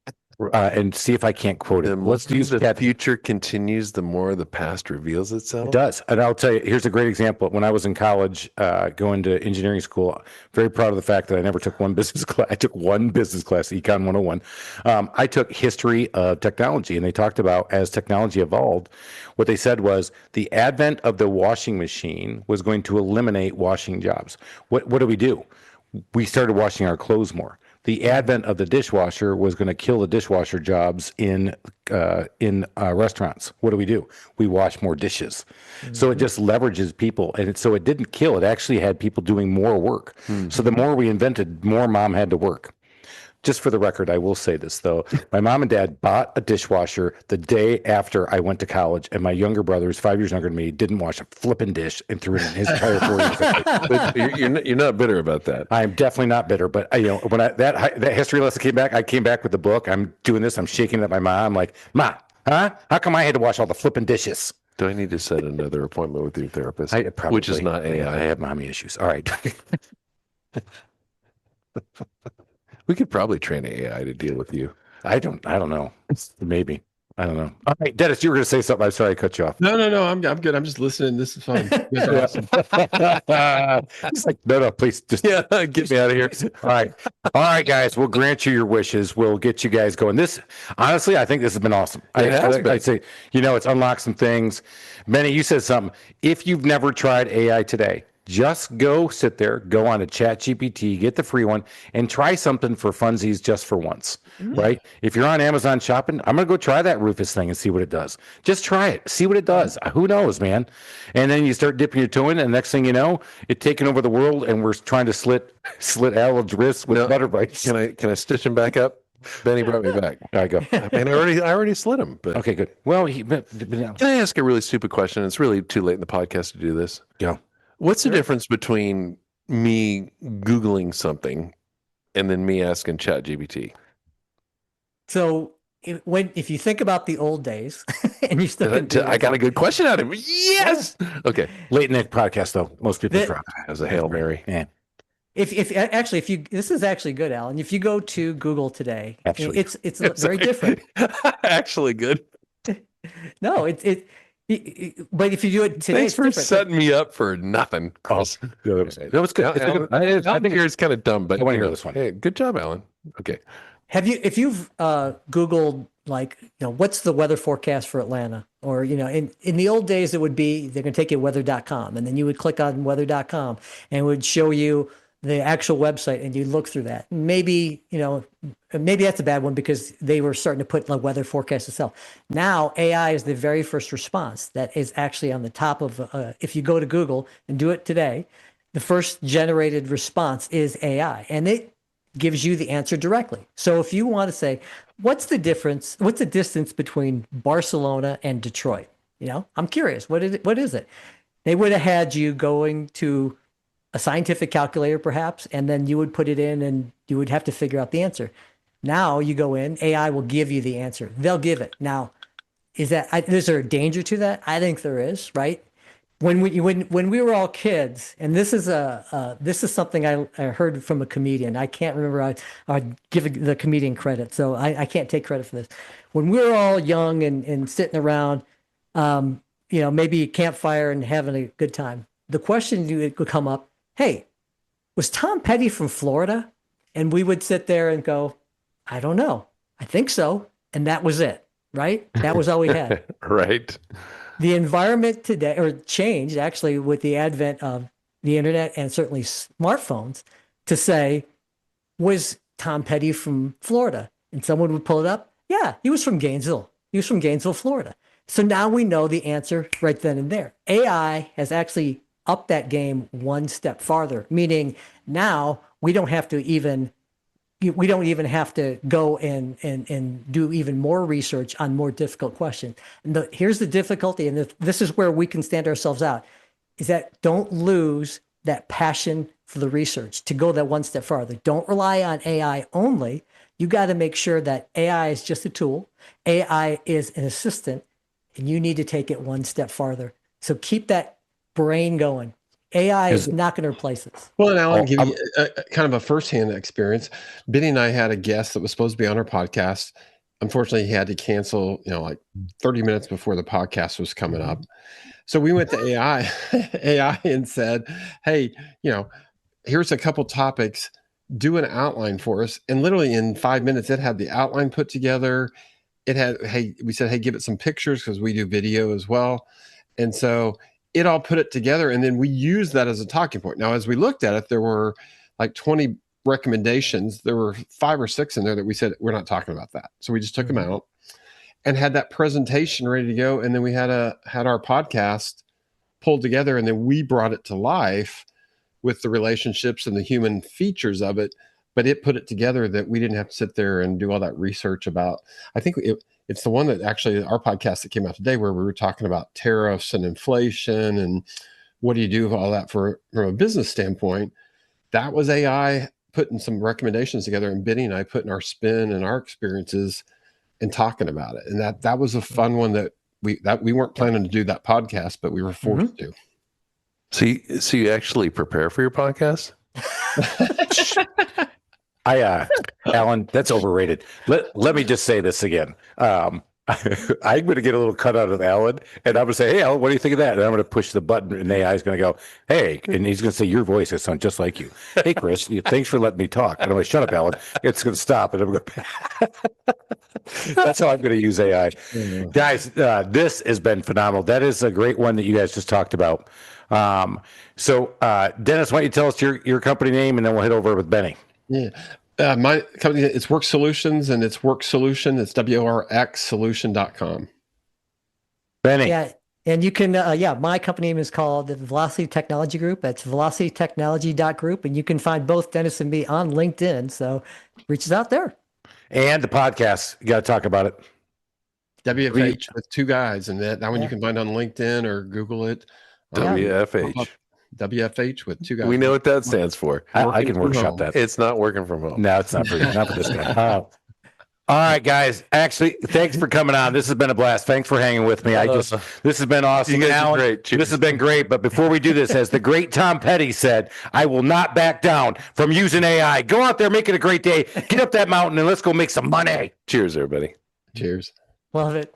Speaker 1: And see if I can't quote it.
Speaker 2: Let's use the future continues, the more the past reveals itself.
Speaker 1: It does. And I'll tell you, here's a great example. When I was in college, going to engineering school, very proud of the fact that I never took one business class. I took one business class, Econ 101. I took history of technology, and they talked about as technology evolved, what they said was the advent of the washing machine was going to eliminate washing jobs. What do? We started washing our clothes more. The advent of the dishwasher was going to kill the dishwasher jobs in restaurants. What do? We wash more dishes. Mm-hmm. So it just leverages people. And so it didn't kill. It actually had people doing more work. Mm-hmm. So the more we invented, more mom had to work. Just for the record, I will say this, though. My mom and dad bought a dishwasher the day after I went to college, and my younger brother, who's 5 years younger than me, didn't wash a flipping dish and threw it in his entire 4 years.
Speaker 2: But you're not bitter about that.
Speaker 1: I'm definitely not bitter. But when that history lesson came back, I came back with the book. I'm doing this. I'm shaking it at my mom. I'm like, Ma, huh? How come I had to wash all the flipping dishes?
Speaker 2: Do I need to set another appointment with your therapist?
Speaker 1: Probably,
Speaker 2: which is not AI.
Speaker 1: I have mommy issues. All right.
Speaker 2: We could probably train AI to deal with you.
Speaker 1: I don't know. Maybe. I don't know. All right, Dennis, you were going to say something. I'm sorry I cut you off.
Speaker 4: No. I'm good. I'm just listening. This is fun. You guys are awesome.
Speaker 1: He's like, no, please just
Speaker 2: get me out of here.
Speaker 1: All right, guys. We'll grant you your wishes. We'll get you guys going. This, honestly, I think this has been awesome. I'd say, it's unlocked some things. Benny, you said something. If you've never tried AI today, just go sit there, go on to ChatGPT, get the free one, and try something for funsies just for once, right? If you're on Amazon shopping, I'm going to go try that Rufus thing and see what it does. Just try it. See what it does. Who knows, man? And then you start dipping your toe in, and the next thing you know, it's taking over the world, and we're trying to slit Alan's wrists with butter bites.
Speaker 2: Can I stitch him back up? Benny brought me back.
Speaker 1: There I go.
Speaker 2: And I already slit him. But
Speaker 1: okay, good. Well,
Speaker 2: can I ask a really stupid question? It's really too late in the podcast to do this.
Speaker 1: Yeah.
Speaker 2: What's the difference between me Googling something and then me asking ChatGPT?
Speaker 3: So if you think about the old days and you start,
Speaker 2: I got a good question out of it. Yes. Okay.
Speaker 1: Late in the podcast, though, most people drop
Speaker 2: as a Hail Mary.
Speaker 1: Yeah.
Speaker 3: If this is actually good, Alan. If you go to Google today, it's very different.
Speaker 2: Actually good.
Speaker 3: No, but if you do it today,
Speaker 2: thanks for setting me up for nothing, Chris.
Speaker 1: That was good.
Speaker 2: I think yours kind of dumb, but
Speaker 1: I want to hear this one.
Speaker 2: Hey, good job, Alan. Okay.
Speaker 3: If you've Googled what's the weather forecast for Atlanta, or in the old days it would be they're going to take you to weather.com, and then you would click on weather.com and it would show you the actual website, and you look through that. Maybe that's a bad one because they were starting to put the weather forecast itself. Now AI is the very first response that is actually on the top of. If you go to Google and do it today, the first generated response is AI, and it gives you the answer directly. So if you want to say, what's the difference? What's the distance between Barcelona and Detroit? I'm curious. What is it? They would have had you going to a scientific calculator perhaps, and then you would put it in and you would have to figure out the answer. Now you go in, AI will give you the answer. They'll give it. Now, is there a danger to that? I think there is, right? When we were all kids, and this is something I heard from a comedian. I can't remember. I give the comedian credit, so I can't take credit for this. When we were all young and sitting around, maybe a campfire and having a good time, the question would come up, hey, was Tom Petty from Florida? And we would sit there and go, I don't know. I think so. And that was it, right? That was all we had.
Speaker 2: Right.
Speaker 3: The environment today, or changed actually with the advent of the internet and certainly smartphones, to say, was Tom Petty from Florida? And someone would pull it up. Yeah, he was from Gainesville. He was from Gainesville, Florida. So now we know the answer right then and there. AI has actually upped that game one step farther, meaning now we don't even have to go and do even more research on more difficult questions. And here's the difficulty, and this is where we can stand ourselves out, is that don't lose that passion for the research, to go that one step farther. Don't rely on AI only. You got to make sure that AI is just a tool. AI is an assistant, and you need to take it one step farther. So keep that brain going. AI is not going to replace us.
Speaker 4: Well, and Alan, give you kind of a firsthand experience. Benny and I had a guest that was supposed to be on our podcast. Unfortunately, he had to cancel, like 30 minutes before the podcast was coming up. So we went to AI and said, hey, here's a couple topics, do an outline for us. And literally in 5 minutes, it had the outline put together. We said, hey, give it some pictures because we do video as well. And so it all put it together. And then we used that as a talking point. Now, as we looked at it, there were like 20 recommendations. There were 5 or 6 in there that we said, we're not talking about that. So we just took them out and had that presentation ready to go. And then we had our podcast pulled together, and then we brought it to life with the relationships and the human features of it. But it put it together that we didn't have to sit there and do all that research about. I think it's the one that actually our podcast that came out today, where we were talking about tariffs and inflation and what do you do with all that from a business standpoint. That was AI putting some recommendations together, and Benny and I putting our spin and our experiences and talking about it. And that was a fun one that we weren't planning to do that podcast, but we were forced to.
Speaker 2: So you actually prepare for your podcast?
Speaker 1: Alan, that's overrated. Let me just say this again. I'm going to get a little cut out of Alan, and I'm going to say, hey, Alan, what do you think of that? And I'm going to push the button, and AI is going to go, hey, and he's going to say, your voice is sound just like you. Hey, Chris, thanks for letting me talk. And I'm going to shut up, Alan. It's going to stop, and I'm going to. That's how I'm going to use AI. Guys, this has been phenomenal. That is a great one that you guys just talked about. So, Dennis, why don't you tell us your company name, and then we'll head over with Benny.
Speaker 4: Yeah. My company, it's Work Solutions, and it's Work Solution. It's WRXsolution.com.
Speaker 1: Benny.
Speaker 3: Yeah. And you can, my company name is called the Velocity Technology Group. That's velocitytechnology.group. And you can find both Dennis and me on LinkedIn. So reach us out there.
Speaker 1: And the podcast. You got to talk about it.
Speaker 4: WFH with 2 guys. And that one you can find on LinkedIn or Google it.
Speaker 2: WFH.
Speaker 4: WFH with 2 guys.
Speaker 2: We know what that stands for.
Speaker 1: I can workshop that.
Speaker 2: It's not working from home.
Speaker 1: No, it's not for this guy. All right, guys. Actually, thanks for coming on. This has been a blast. Thanks for hanging with me. This has been awesome.
Speaker 2: You guys are
Speaker 1: Alan,
Speaker 2: great. Cheers.
Speaker 1: This has been great. But before we do this, as the great Tom Petty said, I will not back down from using AI. Go out there, make it a great day. Get up that mountain, and let's go make some money.
Speaker 2: Cheers, everybody.
Speaker 4: Cheers.
Speaker 3: Love it.